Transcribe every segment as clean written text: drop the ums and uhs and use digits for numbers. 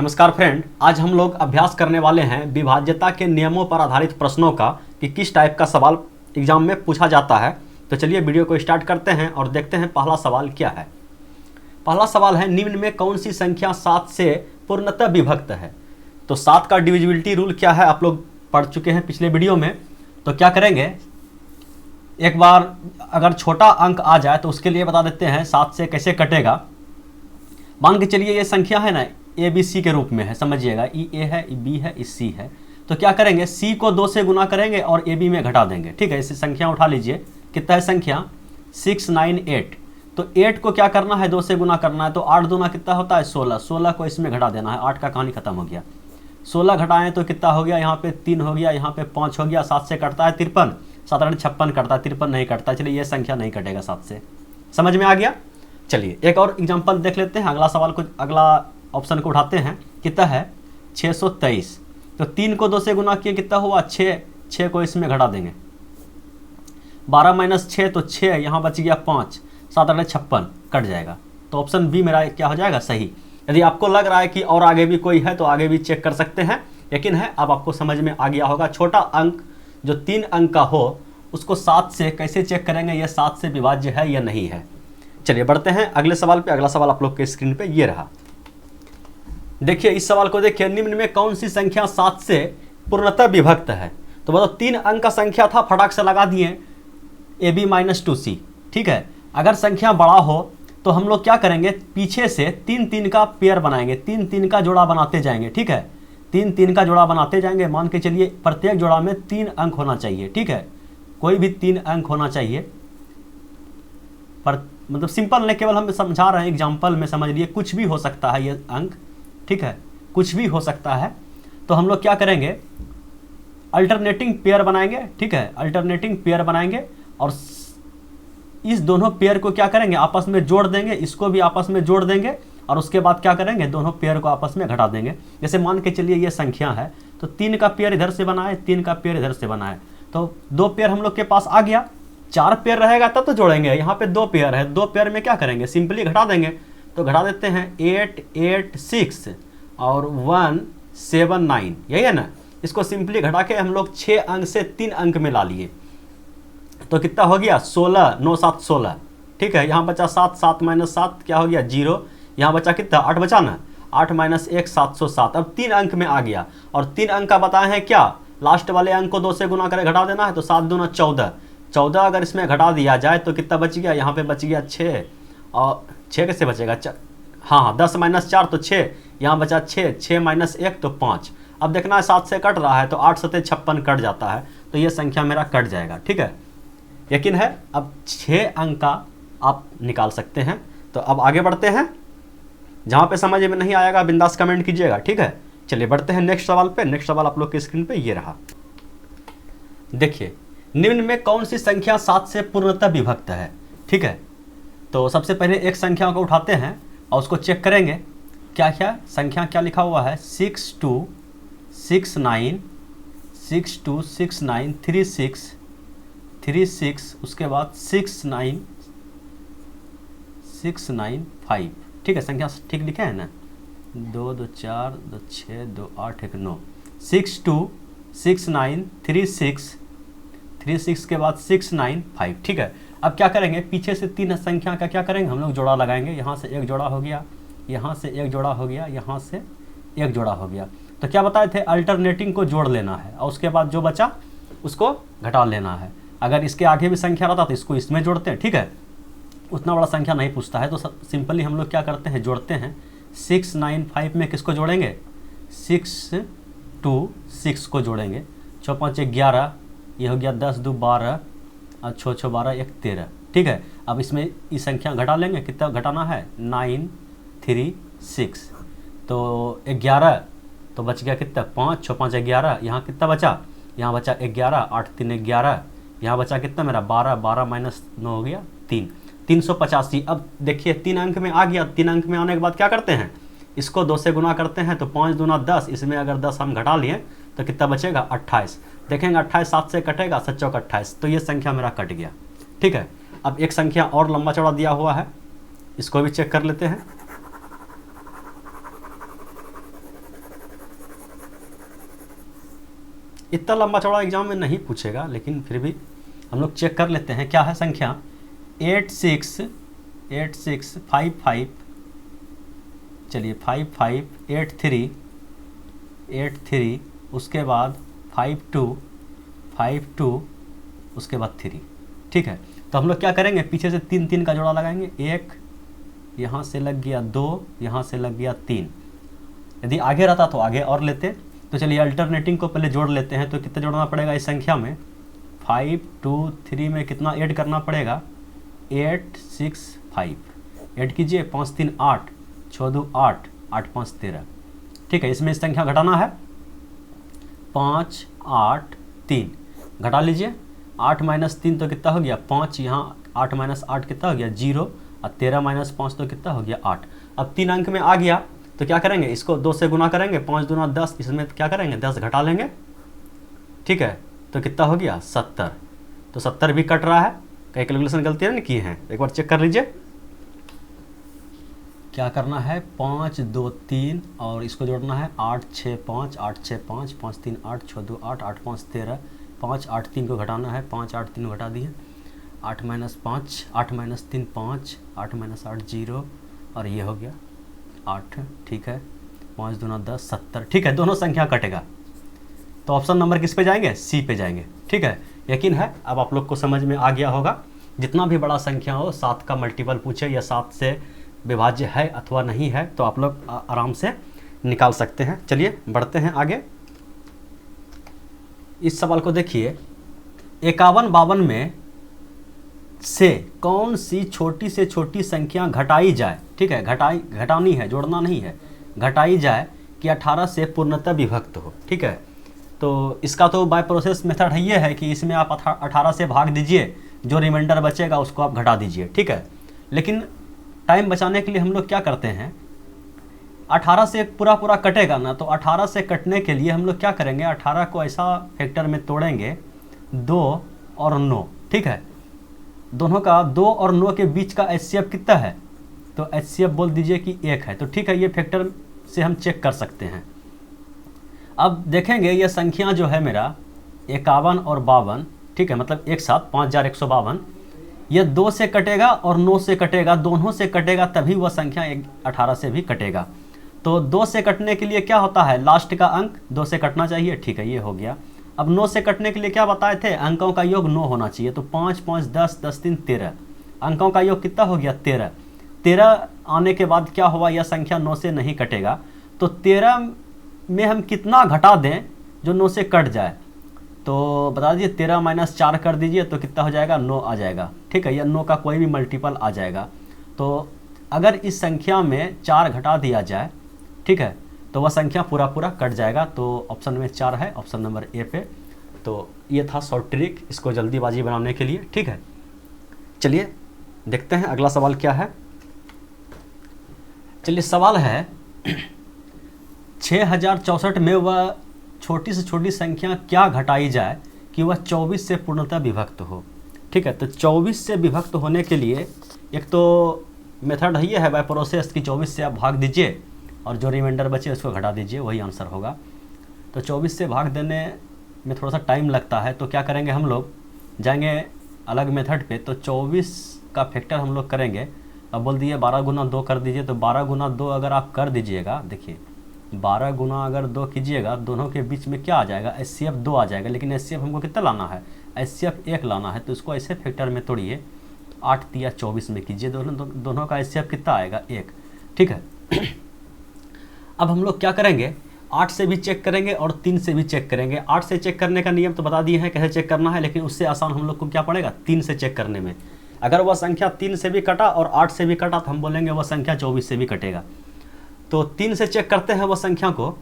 नमस्कार फ्रेंड, आज हम लोग अभ्यास करने वाले हैं विभाज्यता के नियमों पर आधारित प्रश्नों का कि किस टाइप का सवाल एग्जाम में पूछा जाता है। तो चलिए वीडियो को स्टार्ट करते हैं और देखते हैं पहला सवाल क्या है। पहला सवाल है, निम्न में कौन सी संख्या 7 से पूर्णतः विभक्त है। तो 7 का डिविजिबिलिटी रूल क्या है आप लोग पढ़ चुके हैं पिछले वीडियो में। तो क्या करेंगे, एक बार अगर छोटा अंक आ जाए तो उसके लिए बता देते हैं 7 से कैसे कटेगा। मान के चलिए ये संख्या है ना, ए बी सी के रूप में है, समझिएगा। ई ए है, ई बी है, ई सी है। तो क्या करेंगे, सी को 2 से गुना करेंगे और ए बी में घटा देंगे। ठीक है, इसे संख्या उठा लीजिए। कितना है संख्या 6, 9, 8। तो 8 को क्या करना है, 2 से गुना करना है। तो 8 दूना कितना होता है 16। 16 को इसमें घटा देना है। 8 का कहानी खत्म हो गया। 16 घटाएं तो कितना हो गया, यहाँ पे 3 हो गया, यहाँ पे 5 हो गया। 7 से कटता है 53, 7 8 56 कटता है, 53 नहीं कटता। चलिए ये संख्या नहीं कटेगा 7 से। समझ में आ गया। चलिए एक और एग्जांपल देख लेते हैं। अगला सवाल को, अगला ऑप्शन को उठाते हैं। कितना है 623। तो 3 को 2 से गुना किए, कितना हुआ 6। 6 को इसमें घटा देंगे। 12 माइनस 6 तो 6, यहाँ बच गया 5। 7 8 56 कट जाएगा। तो ऑप्शन बी मेरा क्या हो जाएगा सही। यदि आपको लग रहा है कि और आगे भी कोई है तो आगे भी चेक कर सकते हैं। यकीन है अब आपको समझ में आ गया होगा। छोटा अंक जो 3 अंक का हो उसको 7 से कैसे चेक करेंगे, यह 7 से विभाज्य है या नहीं है। चलिए बढ़ते हैं अगले सवाल पे। अगला सवाल आप लोग के स्क्रीन पे ये रहा। देखिए इस सवाल को देखिए, निम्न में कौन सी संख्या 7 से पूर्णतः विभक्त है। तो बताओ 3 अंक का संख्या था, फटाक से लगा दिए ए बी माइनस 2c। ठीक है, अगर संख्या बड़ा हो तो हम लोग क्या करेंगे, पीछे से 3 3 का पेयर बनाएंगे, 3 3 का जोड़ा बनाते जाएंगे। ठीक है, 3 3 का जोड़ा बनाते जाएंगे। मान के चलिए प्रत्येक जोड़ा में 3 अंक होना चाहिए। ठीक है, कोई भी 3 अंक होना चाहिए। पर मतलब सिंपल नहीं, केवल हम समझा रहे हैं, एग्जाम्पल में समझ लिए। कुछ भी हो सकता है ये अंक। ठीक है, कुछ भी हो सकता है। तो हम लोग क्या करेंगे, अल्टरनेटिंग पेयर बनाएंगे। ठीक है, अल्टरनेटिंग पेयर बनाएंगे और इस दोनों पेयर को क्या करेंगे, आपस में जोड़ देंगे। इसको भी आपस में जोड़ देंगे और उसके बाद क्या करेंगे, दोनों पेयर को आपस में घटा देंगे। जैसे मान के चलिए ये संख्या है, तो 3 का पेयर इधर से बनाए, 3 का पेयर इधर से बनाए, तो 2 पेयर हम लोग के पास आ गया। 4 पेयर रहेगा तब तो जोड़ेंगे। यहाँ पे 2 पेयर है, 2 पेयर में क्या करेंगे, सिंपली घटा देंगे। तो घटा देते हैं 8 8 6 और 1 7 9, यही है ना। इसको सिंपली घटा के हम लोग 6 अंक से 3 अंक में ला लिए। तो कितना हो गया 16, 9 7 16। ठीक है, यहाँ बचा 7, 7 माइनस 7 क्या हो गया 0। यहाँ बचा कितना 8 बचा ना, 8 माइनस 1 707। अब 3 अंक में आ गया और 3 अंक का बताए हैं क्या, लास्ट वाले अंक को 2 से गुना करे घटा देना है। तो 7 दूना 14, 14 अगर इसमें घटा दिया जाए तो कितना बच गया, यहाँ पे बच गया 6। और 6 कैसे बचेगा, हाँ 10 माइनस 4 तो 6, यहाँ बचा 6, 6 माइनस 1 तो 5। अब देखना है 7 से कट रहा है तो 8 7 56 कट जाता है। तो ये संख्या मेरा कट जाएगा। ठीक है, यकीन है। अब 6 अंक का आप निकाल सकते हैं। तो अब आगे बढ़ते हैं। जहाँ पे समझ में नहीं आएगा बिंदास कमेंट कीजिएगा। ठीक है, चलिए बढ़ते हैं नेक्स्ट सवाल पे। नेक्स्ट सवाल आप लोग की स्क्रीन पे ये रहा। देखिए निम्न में कौन सी संख्या 7 से पूर्णतः विभक्त है। ठीक है, तो सबसे पहले एक संख्या को उठाते हैं और उसको चेक करेंगे। क्या क्या संख्या क्या लिखा हुआ है, 6 2 6 9 6 2 6 9 3 6 3 6, उसके बाद 6 9 6 9 5। ठीक है, संख्या ठीक लिखे हैं ना, 2 2 4 2 6 2 8 1 9। 6 2 6 9 3 6 3 6 के बाद 6 9 5। ठीक है, अब क्या करेंगे, पीछे से 3 संख्या का क्या करेंगे, हम लोग जोड़ा लगाएंगे। यहाँ से एक जोड़ा हो गया, यहाँ से एक जोड़ा हो गया, यहाँ से एक जोड़ा हो गया। तो क्या बताए थे, अल्टरनेटिंग को जोड़ लेना है और उसके बाद जो बचा उसको घटा लेना है। अगर इसके आगे भी संख्या रहता तो इसको इसमें जोड़ते हैं। ठीक है, उतना बड़ा संख्या नहीं पूछता है तो सिंपली हम लोग क्या करते हैं, जोड़ते हैं। 6 9 5 में किसको जोड़ेंगे, 6 2 6 को जोड़ेंगे। 6 5 11, ये हो गया 10 2 12 और 6 6 12 1 13। ठीक है, अब इसमें ये संख्या घटा लेंगे। कितना घटाना है, 9 3 6। तो 11 तो बच गया कितना 5, 6 5 11। यहाँ कितना बचा, यहाँ बचा 11, 8 3 11। यहाँ बचा कितना मेरा 12, 12 माइनस 9 हो गया 3, 385। अब देखिए 3 अंक में आ गया। 3 अंक में आने के बाद क्या करते हैं, इसको 2 से गुना करते हैं। तो 5 दूना 10, इसमें अगर 10 हम घटा लिए तो कितना बचेगा 28। देखेंगे 28 7 से कटेगा, 7 चौक 28। तो ये संख्या मेरा कट गया। ठीक है, अब एक संख्या और लंबा चौड़ा दिया हुआ है, इसको भी चेक कर लेते हैं। इतना लंबा चौड़ा एग्जाम में नहीं पूछेगा, लेकिन फिर भी हम लोग चेक कर लेते हैं। क्या है संख्या 8655, चलिए 5583, उसके बाद 5252, उसके बाद 3। ठीक है, तो हम लोग क्या करेंगे, पीछे से 3 3 का जोड़ा लगाएंगे। 1 यहाँ से लग गया, 2 यहाँ से लग गया, 3। यदि आगे रहता तो आगे और लेते। तो चलिए अल्टरनेटिंग को पहले जोड़ लेते हैं। तो कितना जोड़ना पड़ेगा इस संख्या में, 5 2 3 में कितना ऐड करना पड़ेगा, 8 6 5। ऐड कीजिए, 5 3 8, 6 2 8, 8 5 13। ठीक है, इसमें संख्या घटाना है, 5 8 3 घटा लीजिए। 8 - 3 तो कितना हो गया 5, यहाँ 8 - 8 कितना हो गया 0, और 13 - 5 तो कितना हो गया 8। अब 3 अंक में आ गया तो क्या करेंगे, इसको 2 से गुना करेंगे, 5 दूना 10, इसमें क्या करेंगे 10 घटा लेंगे। ठीक है, तो कितना हो गया 70। तो 70 भी कट रहा है, कई कैलकुलेशन गलतियाँ नहीं किए हैं, एक बार चेक कर लीजिए। क्या करना है, 5 2 3 और इसको जोड़ना है 8 6 5, 8 6 5, 5 3 8, 6 2 8, 8 5 13, 5 8 3 को घटाना है, 5 8 3 घटा दिए, 8 - 5, 8 - 3 5, 8 - 8 0, और ये हो गया 8। ठीक है, 5 दूना 10, 70। ठीक है, दोनों संख्या कटेगा। तो ऑप्शन नंबर किस पे जाएंगे, सी पे जाएंगे। ठीक है, यकीन है अब आप लोग को समझ में आ गया होगा। जितना भी बड़ा संख्या हो, 7 का मल्टीपल पूछे या 7 से विभाज्य है अथवा नहीं है, तो आप लोग आराम से निकाल सकते हैं। चलिए बढ़ते हैं आगे। इस सवाल को देखिए, 51 52 में से कौन सी छोटी से छोटी संख्या घटाई जाए। ठीक है, घटानी है, जोड़ना नहीं है, घटाई जाए कि 18 से पूर्णतः विभक्त हो। ठीक है, तो इसका तो बाय प्रोसेस मेथड है, ये है कि इसमें आप 18 से भाग दीजिए, जो रिमाइंडर बचेगा उसको आप घटा दीजिए। ठीक है, लेकिन टाइम बचाने के लिए हम लोग क्या करते हैं, 18 से पूरा कटेगा ना, तो 18 से कटने के लिए हम लोग क्या करेंगे, 18 को ऐसा फैक्टर में तोड़ेंगे, 2 और 9। ठीक है, दोनों का 2 और 9 के बीच का HCF कितना है, तो HCF बोल दीजिए कि 1 है। तो ठीक है, ये फैक्टर से हम चेक कर सकते हैं। अब देखेंगे ये संख्या जो है मेरा 51 और 52, ठीक है, मतलब एक साथ 5152, ये 2 से कटेगा और 9 से कटेगा, दोनों से कटेगा, तभी वह संख्या 18 से भी कटेगा। तो 2 से कटने के लिए क्या होता है, लास्ट का अंक 2 से कटना चाहिए। ठीक है, ये हो गया। अब 9 से कटने के लिए क्या बताए थे, अंकों का योग 9 होना चाहिए। तो 5 5 10 10 3 13, अंकों का योग कितना हो गया 13। 13 आने के बाद क्या हुआ, यह संख्या 9 से नहीं कटेगा। तो 13 में हम कितना घटा दें जो 9 से कट जाए, तो बता दीजिए 13 - 4 कर दीजिए, तो कितना हो जाएगा 9 आ जाएगा। ठीक है, यह 9 का कोई भी मल्टीपल आ जाएगा। तो अगर इस संख्या में 4 घटा दिया जाए, ठीक है, तो वह संख्या पूरा कट जाएगा। तो ऑप्शन में 4 है, ऑप्शन नंबर ए पे। तो ये था शॉर्ट ट्रिक इसको जल्दीबाजी बनाने के लिए। ठीक है, चलिए देखते हैं अगला सवाल क्या है। चलिए सवाल है 6064 में वह छोटी से छोटी संख्या क्या घटाई जाए कि वह 24 से पूर्णतः विभक्त हो। ठीक है, तो 24 से विभक्त होने के लिए एक तो मेथड है, ये है बाय प्रोसेस कि 24 से आप भाग दीजिए और जो रिमाइंडर बचे उसको घटा दीजिए, वही आंसर होगा। तो 24 से भाग देने में थोड़ा सा टाइम लगता है, तो क्या करेंगे, हम लोग जाएंगे अलग मेथड पे। तो 24 का फैक्टर हम लोग करेंगे। अब बोल दिए 12 गुना 2 कर दीजिए, तो 12 गुना 2 अगर आप कर दीजिएगा, देखिए 12 गुना अगर 2 कीजिएगा, दोनों के बीच में क्या आ जाएगा, HCF 2 आ जाएगा। लेकिन HCF हमको कितना लाना है, HCF 1 लाना है। तो इसको ऐसे फैक्टर में तोड़िए, 8 तिया 24 में कीजिए, दोनों का HCF कितना आएगा 1। ठीक है, अब हम लोग क्या करेंगे, 8 से भी चेक करेंगे और 3 से भी चेक करेंगे। 8 से चेक करने का नियम तो बता दिए हैं कैसे चेक करना है, लेकिन उससे आसान हम लोग को क्या पड़ेगा, 3 से चेक करने में। अगर वह संख्या 3 से भी कटा और 8 से भी कटा, तो हम बोलेंगे वह संख्या 24 से भी कटेगा। तो 3 से चेक करते हैं वह संख्या को,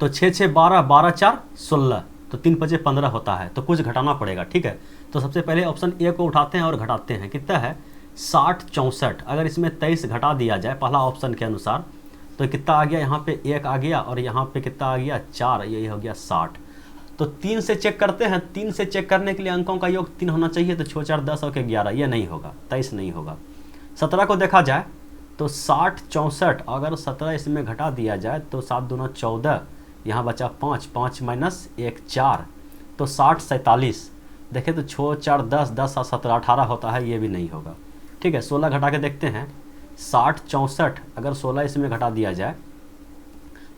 तो 6 6 12, 12 4 16, तो 3 5 15 होता है। तो कुछ घटाना पड़ेगा। ठीक है, तो सबसे पहले ऑप्शन ए को उठाते हैं और घटाते हैं। कितना है 60 64। अगर इसमें 23 घटा दिया जाए पहला ऑप्शन के अनुसार, तो कितना आ गया, यहाँ पे 1 आ गया और यहाँ पे कितना आ गया 4, यही हो गया 60। तो 3 से चेक करते हैं। 3 से चेक करने के लिए अंकों का योग 3 होना चाहिए। तो 6 4 10 और के 11, ये नहीं होगा, 23 नहीं होगा। 17 को देखा जाए तो 60 64, अगर 17 इसमें घटा दिया जाए तो 7 दूना 14, यहाँ बचा 5, 5 माइनस 1 4, तो 60 47। देखें तो 6 4 10, 10 7 17 18 होता है, ये भी नहीं होगा। ठीक है, 16 घटा के देखते हैं, 60 64, अगर 16 इसमें घटा दिया जाए,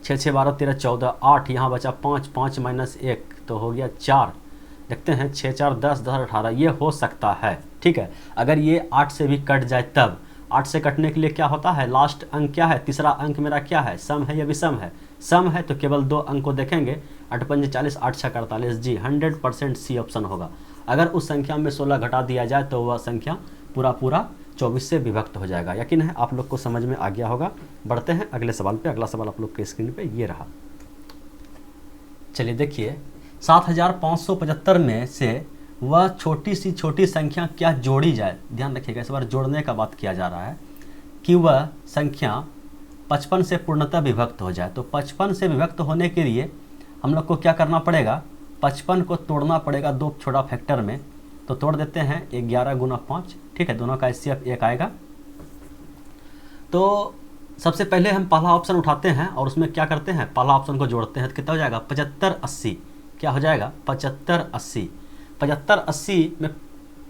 6 6 12 13 14 8, यहाँ बचा 5, 5 माइनस 1 तो हो गया 4। देखते हैं 6 4 10 10 18, ये हो सकता है। ठीक है, अगर ये 8 से भी कट जाए तब, 8 से कटने के लिए क्या होता है, लास्ट अंक क्या है, तीसरा अंक मेरा क्या है, सम है या विषम है, सम है तो केवल 2 अंक को देखेंगे, 8 5 40, 8 6 48 जी, 100% सी ऑप्शन होगा। अगर उस संख्या में 16 घटा दिया जाए तो वह संख्या पूरा 24 से विभक्त हो जाएगा। यकीन है आप लोग को समझ में आ गया होगा। बढ़ते हैं अगले सवाल पे। अगला सवाल आप लोग के स्क्रीन पे ये रहा। चलिए देखिए, 7575 में से वह छोटी सी छोटी संख्या क्या जोड़ी जाए, ध्यान रखिएगा, इस बार जोड़ने का बात किया जा रहा है, कि वह संख्या 55 से पूर्णतः विभक्त हो जाए। तो 55 से विभक्त होने के लिए हम लोग को क्या करना पड़ेगा, 55 को तोड़ना पड़ेगा 2 छोटा फैक्टर में। तो तोड़ देते हैं, 11 गुना 5, ठीक है, दोनों का HCF 1 आएगा। तो सबसे पहले हम पहला ऑप्शन उठाते हैं और उसमें क्या करते हैं, पहला ऑप्शन को जोड़ते हैं, तो कितना हो जाएगा, 75 80, क्या हो जाएगा, 75 80। 75 80 में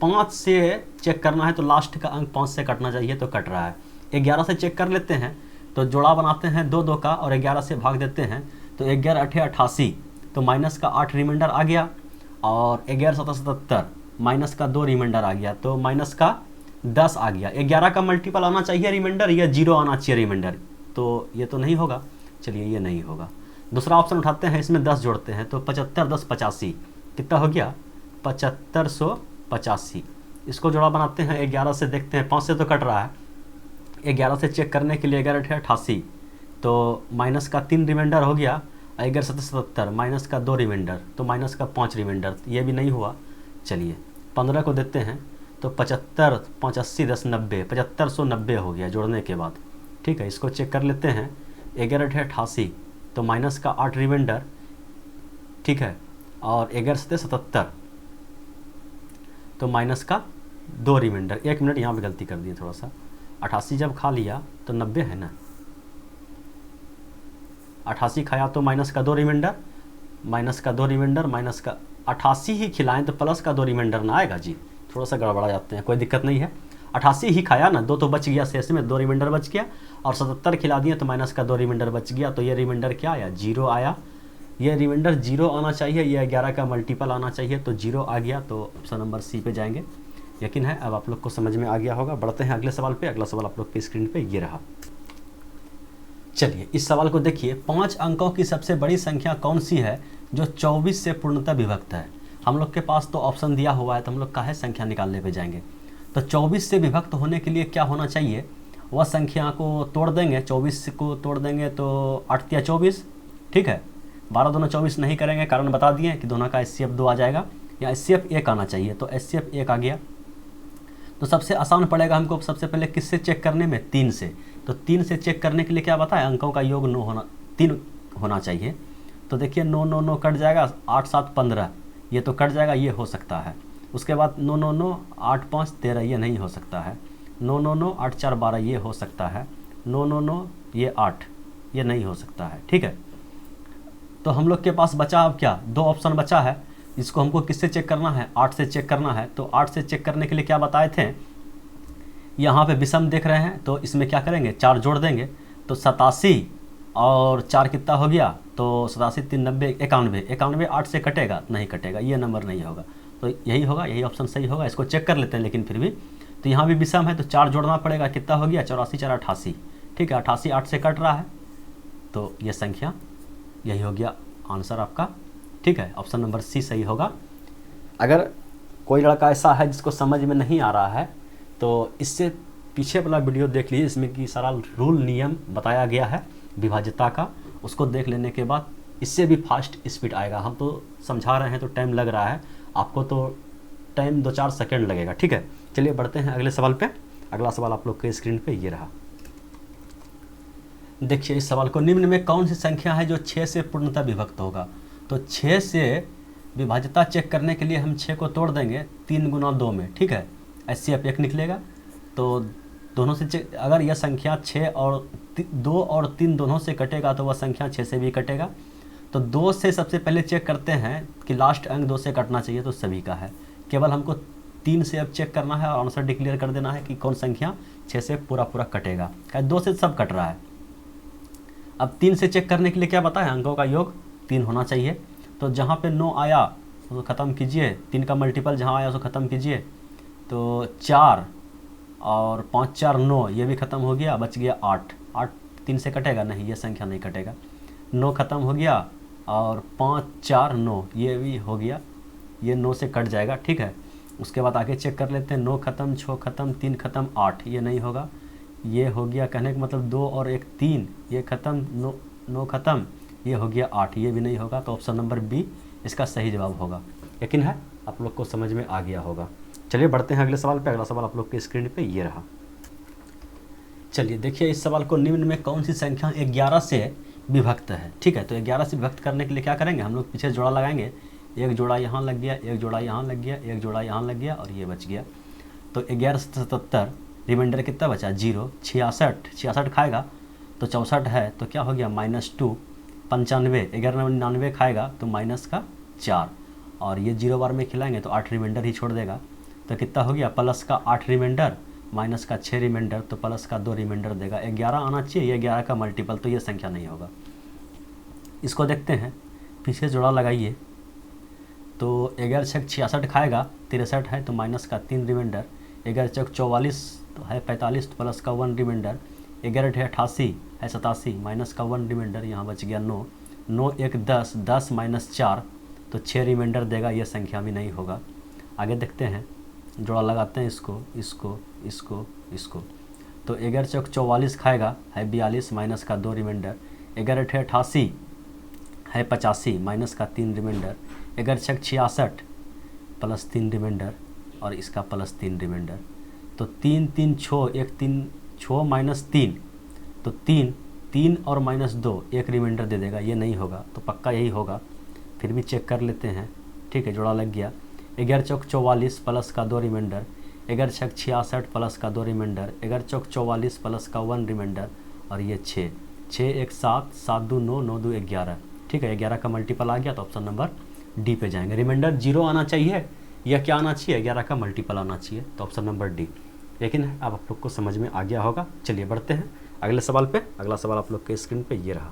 5 से चेक करना है तो लास्ट का अंक 5 से कटना चाहिए, तो कट रहा है। 11 से चेक कर लेते हैं, तो जोड़ा बनाते हैं 2 2 का और 11 से भाग देते हैं, तो 11 8 88, तो माइनस का 8 रिमाइंडर आ गया, और 11 7 77, माइनस का 2 रिमाइंडर आ गया, तो माइनस का 10 आ गया। 11 का मल्टीपल आना चाहिए रिमाइंडर, या 0 आना चाहिए रिमाइंडर, तो ये तो नहीं होगा। चलिए ये नहीं होगा। दूसरा ऑप्शन उठाते हैं, इसमें 10 जोड़ते हैं, तो 75 10 85, कितना हो गया, 7585। इसको जोड़ा बनाते हैं, 11 से देखते हैं, 5 से तो कट रहा है, 11 से चेक करने के लिए 11 8 88, तो माइनस का 3 रिमाइंडर हो गया, 11 7 77, माइनस का 2 रिमाइंडर, तो माइनस का 5 रिमाइंडर, ये भी नहीं हुआ। चलिए 15 को देते हैं, तो 75 5 80 10 90, 7590 हो गया जोड़ने के बाद। ठीक है, इसको चेक कर लेते हैं, 11 8 88, तो माइनस का 8 रिमाइंडर, ठीक है, और 11 7 77, तो माइनस का 2 रिमाइंडर। 1 मिनट, यहाँ पे गलती कर दिए थोड़ा सा, 88 जब खा लिया तो 90 है ना, 88 खाया तो माइनस का 2 रिमाइंडर, माइनस का 2 रिमाइंडर, माइनस का 88 ही खिलाएं तो प्लस का 2 रिमाइंडर ना आएगा जी, थोड़ा सा गड़बड़ा जाते हैं, कोई दिक्कत नहीं है। 88 ही खाया ना, 2 तो बच गया शेष में, 2 रिमाइंडर बच गया, और 77 खिला दिए तो माइनस का 2 रिमाइंडर बच गया, तो ये रिमाइंडर क्या आया, 0 आया। ये रिमाइंडर 0 आना चाहिए, ये 11 का मल्टीपल आना चाहिए, तो 0 आ गया, तो ऑप्शन नंबर सी पे जाएंगे। यकीन है अब आप लोग को समझ में आ गया होगा। बढ़ते हैं अगले सवाल पे। अगला सवाल आप लोग के स्क्रीन पे ये रहा। चलिए इस सवाल को देखिए, 5 अंकों की सबसे बड़ी संख्या कौन सी है जो 24 से पूर्णतः विभक्त है। हम लोग के पास तो ऑप्शन दिया हुआ है, तो हम लोग काहे संख्या निकालने पे जाएंगे। तो 24 से विभक्त होने के लिए क्या होना चाहिए, वह संख्या को तोड़ देंगे, 24 को तोड़ देंगे तो 8 या 24, ठीक है, 12 दूना 24 नहीं करेंगे, कारण बता दिए कि दोनों का HCF 2 आ जाएगा, या HCF 1 आना चाहिए, तो HCF 1 आ गया। तो सबसे आसान पड़ेगा हमको सबसे पहले किससे चेक करने में, 3 से। तो 3 से चेक करने के लिए क्या बताया, अंकों का योग 3 होना चाहिए। तो देखिए 9 9 9 कट जाएगा, 8 7 15, ये तो कट जाएगा, ये हो सकता है। उसके बाद 9 9 9 8 5 13, ये नहीं हो सकता है। 9 9 9 8 4 12, ये हो सकता है। 9 9 9 ये 8, ये नहीं हो सकता है, ठीक है। तो हम लोग के पास बचा अब क्या, 2 ऑप्शन बचा है। इसको हमको किससे चेक करना है, 8 से चेक करना है। तो 8 से चेक करने के लिए क्या बताए थे, यहाँ पे विषम देख रहे हैं, तो इसमें क्या करेंगे, 4 जोड़ देंगे, तो 87 और 4 कितना हो गया, तो 87 3 90 91, 91 8 से कटेगा, नहीं कटेगा, ये नंबर नहीं होगा, तो यही होगा, यही ऑप्शन सही होगा। इसको चेक कर लेते हैं, लेकिन फिर भी तो यहाँ भी विषम है, तो 4 जोड़ना पड़ेगा, कितना हो गया, 84 4 88, ठीक है, 88 8 से कट रहा है, तो ये संख्या यही हो गया आंसर आपका, ठीक है, ऑप्शन नंबर सी सही होगा। अगर कोई लड़का ऐसा है जिसको समझ में नहीं आ रहा है, तो इससे पीछे वाला वीडियो देख लीजिए, इसमें कि सारा रूल नियम बताया गया है विभाज्यता का, उसको देख लेने के बाद इससे भी फास्ट स्पीड आएगा। हम तो समझा रहे हैं तो टाइम लग रहा है, आपको तो टाइम 2-4 सेकंड लगेगा, ठीक है। चलिए बढ़ते हैं अगले सवाल पे। अगला सवाल आप लोग के स्क्रीन पे ये रहा। देखिए इस सवाल को, निम्न में कौन सी संख्या है जो 6 से पूर्णतः विभक्त होगा। तो 6 से विभाज्यता चेक करने के लिए हम 6 को तोड़ देंगे 3 गुना 2 में, ठीक है, HCF 1 निकलेगा। तो दोनों से चेक, अगर यह संख्या 6 और 2 और 3 दोनों से कटेगा तो वह संख्या 6 से भी कटेगा। तो 2 से सबसे पहले चेक करते हैं कि लास्ट अंक 2 से कटना चाहिए, तो सभी का है। केवल हमको 3 से अब चेक करना है और आंसर डिक्लेयर कर देना है कि कौन संख्या 6 से पूरा पूरा कटेगा। क्या 2 से सब कट रहा है। अब 3 से चेक करने के लिए क्या बताएं, अंकों का योग 3 होना चाहिए। तो जहाँ पे 9 आया तो ख़त्म कीजिए, 3 का मल्टीपल जहाँ आया उसको ख़त्म कीजिए। तो 4 और 5 4 9, ये भी ख़त्म हो गया, बच गया 8। 8 3 से कटेगा नहीं, ये संख्या नहीं कटेगा। 9 ख़त्म हो गया और 5 4 9, ये भी हो गया, ये 9 से कट जाएगा, ठीक है। उसके बाद आगे चेक कर लेते हैं, 9 ख़त्म, 6 ख़त्म, 3 ख़त्म, 8, ये नहीं होगा। ये हो गया, कहने का मतलब 2 और 1 3, ये ख़त्म, 9 ख़त्म, ये हो गया 8, ये भी नहीं होगा। तो ऑप्शन नंबर बी इसका सही जवाब होगा। यकीन है आप लोग को समझ में आ गया होगा। चलिए बढ़ते हैं अगले सवाल पे। अगला सवाल आप लोग के स्क्रीन पे ये रहा। चलिए देखिए इस सवाल को, निम्न में कौन सी संख्या 11 से विभक्त है। ठीक है, तो 11 से विभक्त करने के लिए क्या करेंगे, हम लोग पीछे जोड़ा लगाएंगे। एक जोड़ा यहाँ लग गया, एक जोड़ा यहाँ लग गया, एक जोड़ा यहाँ लग गया और ये बच गया। तो 11 से 77, रिमाइंडर कितना बचा 0। 66 खाएगा तो 64 है, तो क्या हो गया -2। 95, 11 99 खाएगा तो माइनस का 4, और ये 0 बार में खिलाएंगे तो 8 रिमाइंडर ही छोड़ देगा। तो कितना हो गया, प्लस का 8 रिमाइंडर माइनस का 6 रिमाइंडर, तो प्लस का 2 रिमाइंडर देगा। 11 आना चाहिए, ये 11 का मल्टीपल, तो ये संख्या नहीं होगा। इसको देखते हैं, पीछे जोड़ा लगाइए। तो 11 छक 66 खाएगा, 63 है तो माइनस का 3 रिमाइंडर। 11 चक 44 तो है 45, तो प्लस का 1 रिमाइंडर। 11 है 88 है 87, माइनस का 1 रिमाइंडर, यहाँ बच गया 9। 9 1 10, 10 माइनस 4 तो 6 रिमाइंडर देगा, ये संख्या भी नहीं होगा। आगे देखते हैं, जोड़ा लगाते हैं इसको इसको इसको इसको। तो 11 चौक 44 खाएगा है 42, माइनस का 2 रिमाइंडर। 11 है 88 है 85, माइनस का 3 रिमाइंडर। 11 छक 66 प्लस 3 रिमाइंडर और इसका प्लस 3 रिमाइंडर। तो 3 3 6, 1 3 6 माइनस 3, तो 3 और -2, 1 रिमाइंडर दे देगा, ये नहीं होगा। तो पक्का यही होगा, फिर भी चेक कर लेते हैं। ठीक है, जोड़ा लग गया। 11 चौक 44 प्लस का 2 रिमाइंडर। 11 छक 66 प्लस का 2 रिमाइंडर। 11 चौक 44 प्लस का 1 रिमाइंडर और ये 6 1 7, 7 2 9, 9 2 11। ठीक है, 11 का मल्टीपल आ गया, तो ऑप्शन नंबर डी पे जाएंगे। रिमाइंडर 0 आना चाहिए या क्या आना चाहिए, 11 का मल्टीपल आना चाहिए, तो ऑप्शन नंबर डी। लेकिन अब आप लोग को समझ में आ गया होगा। चलिए बढ़ते हैं अगले सवाल पे। अगला सवाल आप लोग के स्क्रीन पे ये रहा।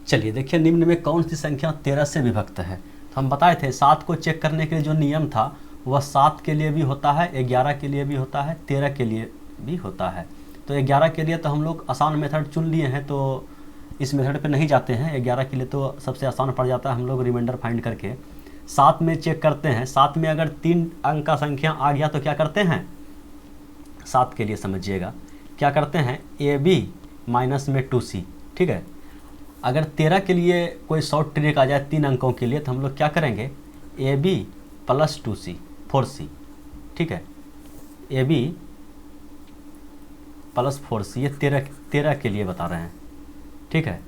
चलिए देखिए, निम्न में कौन सी संख्या 13 से विभक्त है। तो हम बताए थे 7 को चेक करने के लिए जो नियम था वह 7 के लिए भी होता है, 11 के लिए भी होता है, 13 के लिए भी होता है। तो 11 के लिए तो हम लोग आसान मेथड चुन लिए हैं, तो इस मेथड पे नहीं जाते हैं। 11 के लिए तो सबसे आसान पड़ जाता है, हम लोग रिमाइंडर फाइंड करके 7 में चेक करते हैं। 7 में अगर 3 अंक का संख्या आ गया तो क्या करते हैं, 7 के लिए समझिएगा क्या करते हैं, AB माइनस में 2C। ठीक है, अगर 13 के लिए कोई शॉर्ट ट्रिक आ जाए 3 अंकों के लिए, तो हम लोग क्या करेंगे, AB प्लस 2C 4C। ठीक है, AB प्लस 4C, ये 13 के लिए बता रहे हैं। ठीक है,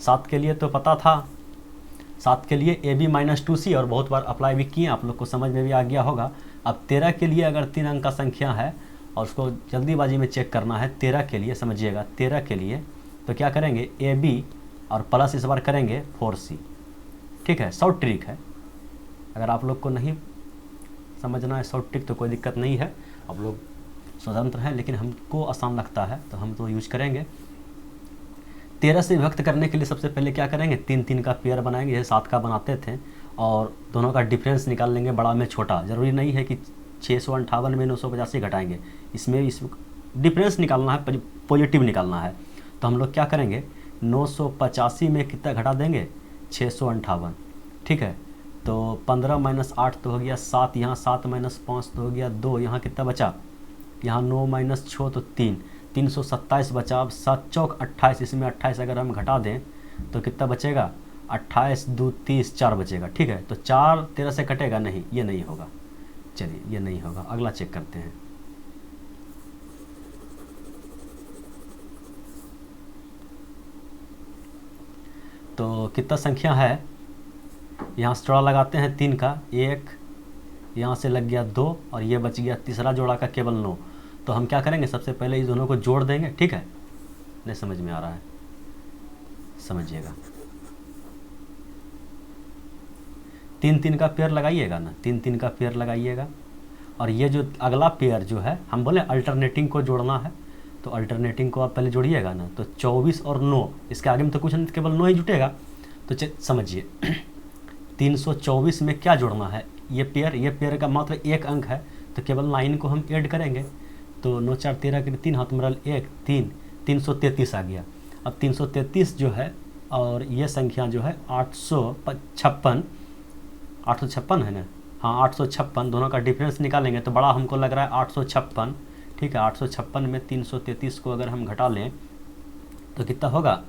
7 के लिए तो पता था, 7 के लिए AB माइनस 2C और बहुत बार अप्लाई भी किए, आप लोग को समझ में भी आ गया होगा। अब 13 के लिए अगर 3 अंक का संख्या है और उसको जल्दीबाजी में चेक करना है, 13 के लिए समझिएगा, 13 के लिए तो क्या करेंगे, AB और प्लस इस बार करेंगे 4C। ठीक है, शॉर्ट ट्रिक है, अगर आप लोग को नहीं समझना है शॉर्ट ट्रिक तो कोई दिक्कत नहीं है, आप लोग स्वतंत्र हैं, लेकिन हमको आसान लगता है तो हम तो यूज करेंगे। 13 से विभक्त करने के लिए सबसे पहले क्या करेंगे, 3 का पेयर बनाएंगे, जैसे 7 का बनाते थे, और दोनों का डिफरेंस निकाल लेंगे, बड़ा में छोटा। ज़रूरी नहीं है कि 658 में 985 घटाएंगे, इसमें डिफरेंस निकालना है, पॉजिटिव निकालना है। तो हम लोग क्या करेंगे, 985 में कितना घटा देंगे, 658। ठीक है, तो 15 माइनस 8 तो हो गया 7, यहाँ 7 माइनस 5 तो हो गया 2, यहाँ कितना बचा, यहाँ 9 माइनस 6 तो 3, 327 बचा। अब 7 चौक 28, इसमें 28 अगर हम घटा दें तो कितना बचेगा, 28 2 30, 4 बचेगा। ठीक है, तो 4 13 से कटेगा नहीं, ये नहीं होगा। चलिए, ये नहीं होगा, अगला चेक करते हैं। तो कितना संख्या है, यहाँ से जोड़ा लगाते हैं 3 का, 1 यहाँ से लग गया 2 और ये बच गया तीसरा जोड़ा का केवल 9। तो हम क्या करेंगे, सबसे पहले इस दोनों को जोड़ देंगे। ठीक है, नहीं समझ में आ रहा है, समझिएगा। तीन तीन का पेयर लगाइएगा ना, तीन तीन का पेयर लगाइएगा। और ये जो अगला पेयर जो है, हम बोले अल्टरनेटिंग को जोड़ना है, तो अल्टरनेटिंग को आप पहले जोड़िएगा ना, तो 24 और 9, इसके आगे में तो कुछ नहीं, केवल 9 ही जुटेगा। तो समझिए 324 में क्या जोड़ना है, ये पेयर का मात्र एक अंक है, तो केवल 9 को हम ऐड करेंगे। तो 9 4 13 के 3 हाथ में 1 3, 333 आ गया। अब 333 जो है और ये संख्या जो है 856 है ना, हाँ 856, दोनों का डिफरेंस निकालेंगे तो बड़ा हमको लग रहा है 856। ठीक है, 856 में 333 को अगर हम घटा लें तो कितना होगा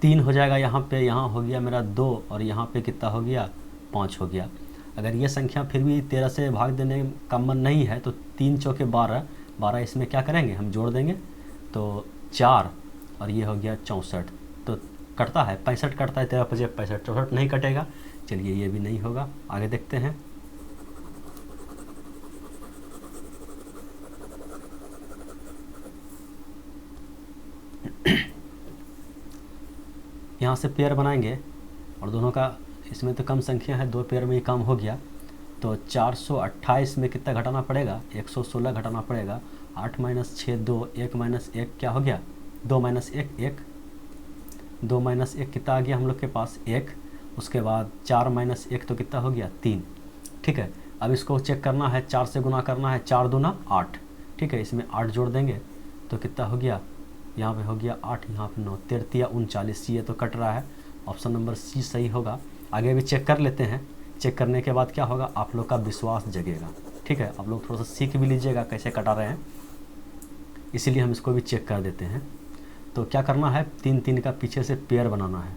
3 हो जाएगा यहाँ पे, यहाँ हो गया मेरा 2 और यहाँ पे कितना हो गया 5 हो गया। अगर ये संख्या फिर भी 13 से भाग देने का मन नहीं है तो 3 चौके 12 इसमें क्या करेंगे हम जोड़ देंगे, तो 4 और ये हो गया 64। तो कटता है 65 कटता है, 13 5 65, 64 नहीं कटेगा। चलिए ये भी नहीं होगा, आगे देखते हैं। यहाँ से पेयर बनाएंगे और दोनों का, इसमें तो कम संख्या है, 2 पेयर में ही काम हो गया। तो 428 में कितना घटाना पड़ेगा, 116 घटाना पड़ेगा। 8 - 6 2, 1 - 1 क्या हो गया 2 - 1 1, 2 - 1 कितना आ गया हम लोग के पास 1। उसके बाद 4 - 1 तो कितना हो गया 3। ठीक है, अब इसको चेक करना है, 4 से गुना करना है, 4 दूना 8। ठीक है, इसमें 8 जोड़ देंगे तो कितना हो गया, यहाँ पे हो गया 8, यहाँ पे 9, 13 39, ये तो कट रहा है। ऑप्शन नंबर सी सही होगा। आगे भी चेक कर लेते हैं। चेक करने के बाद क्या होगा, आप लोग का विश्वास जगेगा। ठीक है, आप लोग थोड़ा सा सीख भी लीजिएगा कैसे कटा रहे हैं, इसीलिए हम इसको भी चेक कर देते हैं। तो क्या करना है, 3 3 का पीछे से पेयर बनाना है।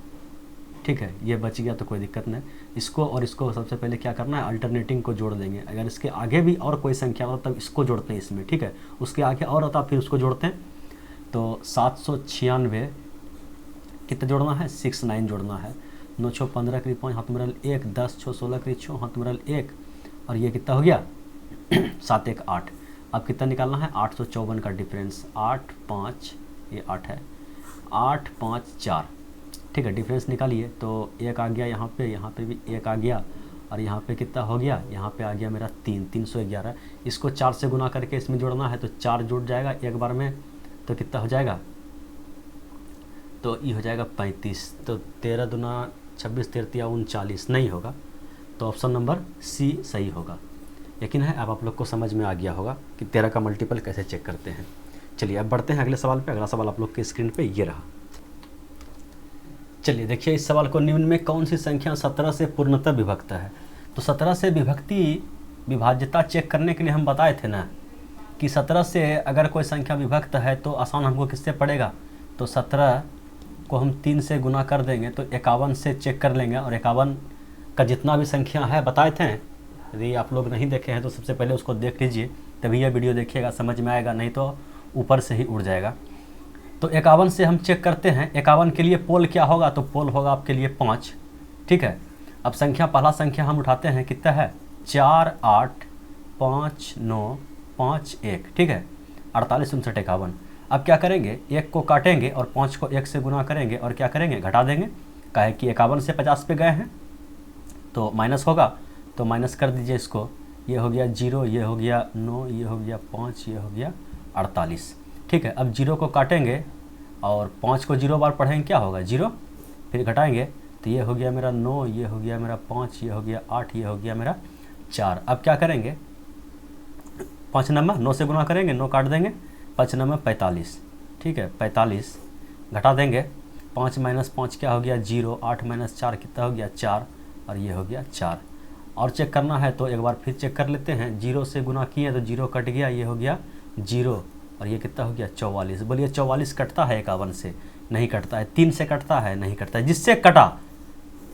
ठीक है, ये बच गया तो कोई दिक्कत नहीं। इसको और इसको सबसे पहले क्या करना है, अल्टरनेटिंग को जोड़ देंगे। अगर इसके आगे भी और कोई संख्या हो तब इसको जोड़ते हैं इसमें। ठीक है, उसके आगे और होता फिर उसको जोड़ते हैं। तो 796 कितना जोड़ना है, 69 जोड़ना है। 9 6 15 के 5 हाथ में 1, 10 6 16 के 6 हाथ में 1 और ये कितना हो गया 7 1 8। अब कितना निकालना है, 854 का डिफरेंस, 8 5, ये 8 है, 8 5 4। ठीक है, डिफरेंस निकालिए तो 1 आ गया, यहाँ पे भी 1 आ गया और यहाँ पे कितना हो गया, यहाँ पे आ गया मेरा 311। इसको 4 से गुना करके इसमें जोड़ना है तो 4 जुड़ जाएगा एक बार में, तो कितना हो जाएगा, तो ये हो जाएगा 35। तो 13 दूना 26, 13 39 नहीं होगा, तो ऑप्शन नंबर सी सही होगा। यकीन है अब आप लोग को समझ में आ गया होगा कि 13 का मल्टीपल कैसे चेक करते हैं। चलिए अब बढ़ते हैं अगले सवाल पे। अगला सवाल आप लोग के स्क्रीन पे ये रहा। चलिए देखिए इस सवाल को, निम्न में कौन सी संख्या 17 से पूर्णतः विभक्त है। तो 17 से विभाज्यता चेक करने के लिए हम बताए थे ना कि 17 से अगर कोई संख्या विभक्त है तो आसान हमको किससे पड़ेगा, तो 17 को हम 3 से गुना कर देंगे तो 51 से चेक कर लेंगे। और 51 का जितना भी संख्या है बताए थे, यदि आप लोग नहीं देखे हैं तो सबसे पहले उसको देख लीजिए, तभी यह वीडियो देखिएगा, समझ में आएगा, नहीं तो ऊपर से ही उड़ जाएगा। तो 51 से हम चेक करते हैं। 51 के लिए पोल क्या होगा, तो पोल होगा आपके लिए 5। ठीक है, अब संख्या, पहला संख्या हम उठाते हैं, कितना है 4 8 5 9 5 1। ठीक है, 48 59 51। अब क्या करेंगे, 1 को काटेंगे और 5 को 1 से गुना करेंगे और क्या करेंगे, घटा देंगे। काहे कि 51 से 50 पे गए हैं तो माइनस होगा, तो माइनस कर दीजिए इसको। ये हो गया 0, ये हो गया 9, ये हो गया 5, ये हो गया 48। ठीक है, अब 0 को काटेंगे और 5 को 0 बार पढ़ेंगे, क्या होगा 0, फिर घटाएंगे तो ये हो गया मेरा 9, ये हो गया मेरा 5, ये हो गया 8, ये हो गया मेरा 4। अब क्या करेंगे, 5 नंबर 9 से गुना करेंगे, 9 काट देंगे, 5 नंबर 45। ठीक है, 45 घटा देंगे, 5 - 5 क्या हो गया 0, 8 - 4 कितना हो गया 4 और ये हो गया 4। और चेक करना है तो एक बार फिर चेक कर लेते हैं। 0 से गुना किए तो 0 कट गया, ये हो गया 0 और ये कितना हो गया 44। बोलिए 44 कटता है 51 से, नहीं कटता है। 3 से कटता है, नहीं कटता है। जिससे कटा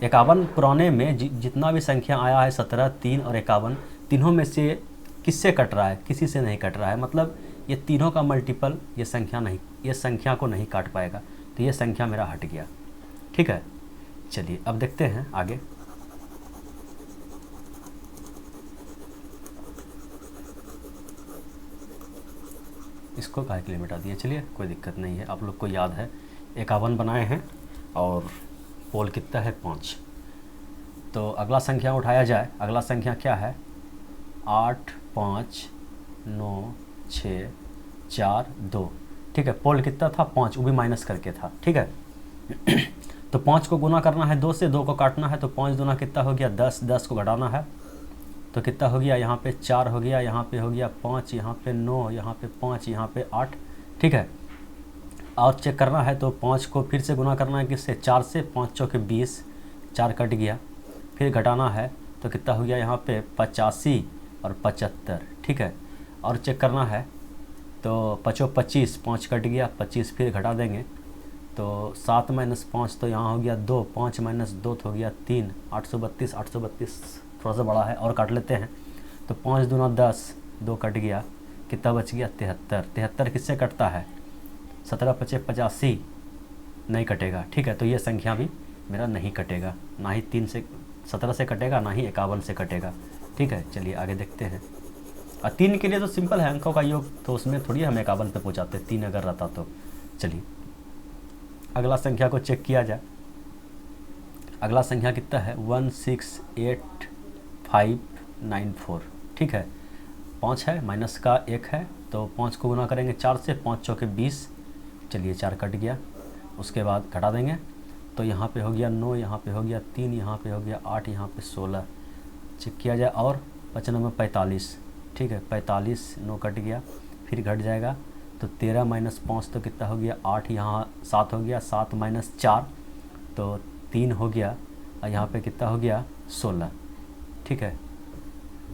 51 पुराने में जितना भी संख्या आया है 17, 3 और 51, तीनों में से किससे कट रहा है, किसी से नहीं कट रहा है। मतलब ये तीनों का मल्टीपल ये संख्या को नहीं काट पाएगा, तो ये संख्या मेरा हट गया। ठीक है, चलिए अब देखते हैं आगे। इसको काहे के लिए मिटा दिया, चलिए कोई दिक्कत नहीं है, आप लोग को याद है 51 बनाए हैं और पोल कितना है 5। तो अगला संख्या उठाया जाए। अगला संख्या क्या है? 8 5 9 6 4 2। ठीक है, पोल कितना था? 5, वो भी माइनस करके था। ठीक है तो 5 को गुना करना है 2 से, 2 को काटना है, तो 5 दूना कितना हो गया? 10। 10 को घटाना है तो कितना हो गया? यहाँ पे 4 हो गया, यहाँ पे हो गया 5, यहाँ पे 9, यहाँ पे 5, यहाँ पे 8। ठीक है, और चेक करना है तो 5 को फिर से गुना करना है किससे? 4 से। 5 चौके 20, 4 कट गया। फिर घटाना है तो कितना हो गया? यहाँ पे 85 और 75। ठीक है, और चेक करना है तो 5 25, 5 कट गया, 25 फिर घटा देंगे तो 7 - 5 तो यहाँ हो गया 2, 5 - 2 तो हो गया 3, 832। 832 थोड़ा सा बड़ा है और काट लेते हैं तो 5 दूना 10, 2 कट गया, कितना बच गया? 73। 73 किससे कटता है? 17 × 5 = 85, नहीं कटेगा। ठीक है, तो ये संख्या भी मेरा नहीं कटेगा, ना ही 17 से कटेगा, ना ही 51 से कटेगा। ठीक है, चलिए आगे देखते हैं। और 3 के लिए तो सिंपल है, अंकों का योग, तो उसमें थोड़ी हम 51 पे पहुँचाते, 3 अगर रहता तो। चलिए अगला संख्या को चेक किया जाए। अगला संख्या कितना है? 168,594। ठीक है, 5 है, माइनस का 1 है, तो 5 को गुना करेंगे 4 से। 5 चौके 20, चलिए 4 कट गया। उसके बाद घटा देंगे तो यहाँ पे हो गया 9, यहाँ पे हो गया 3, यहाँ पे हो गया 8, यहाँ पे 16। चेक किया जाए और 95 45। ठीक है, 45, 9 कट गया, फिर घट जाएगा तो 13 - 5 तो कितना हो गया? 8, यहाँ 7 हो गया, 7 - 4 तो 3 हो गया, और यहाँ पे कितना हो गया? 16। ठीक है,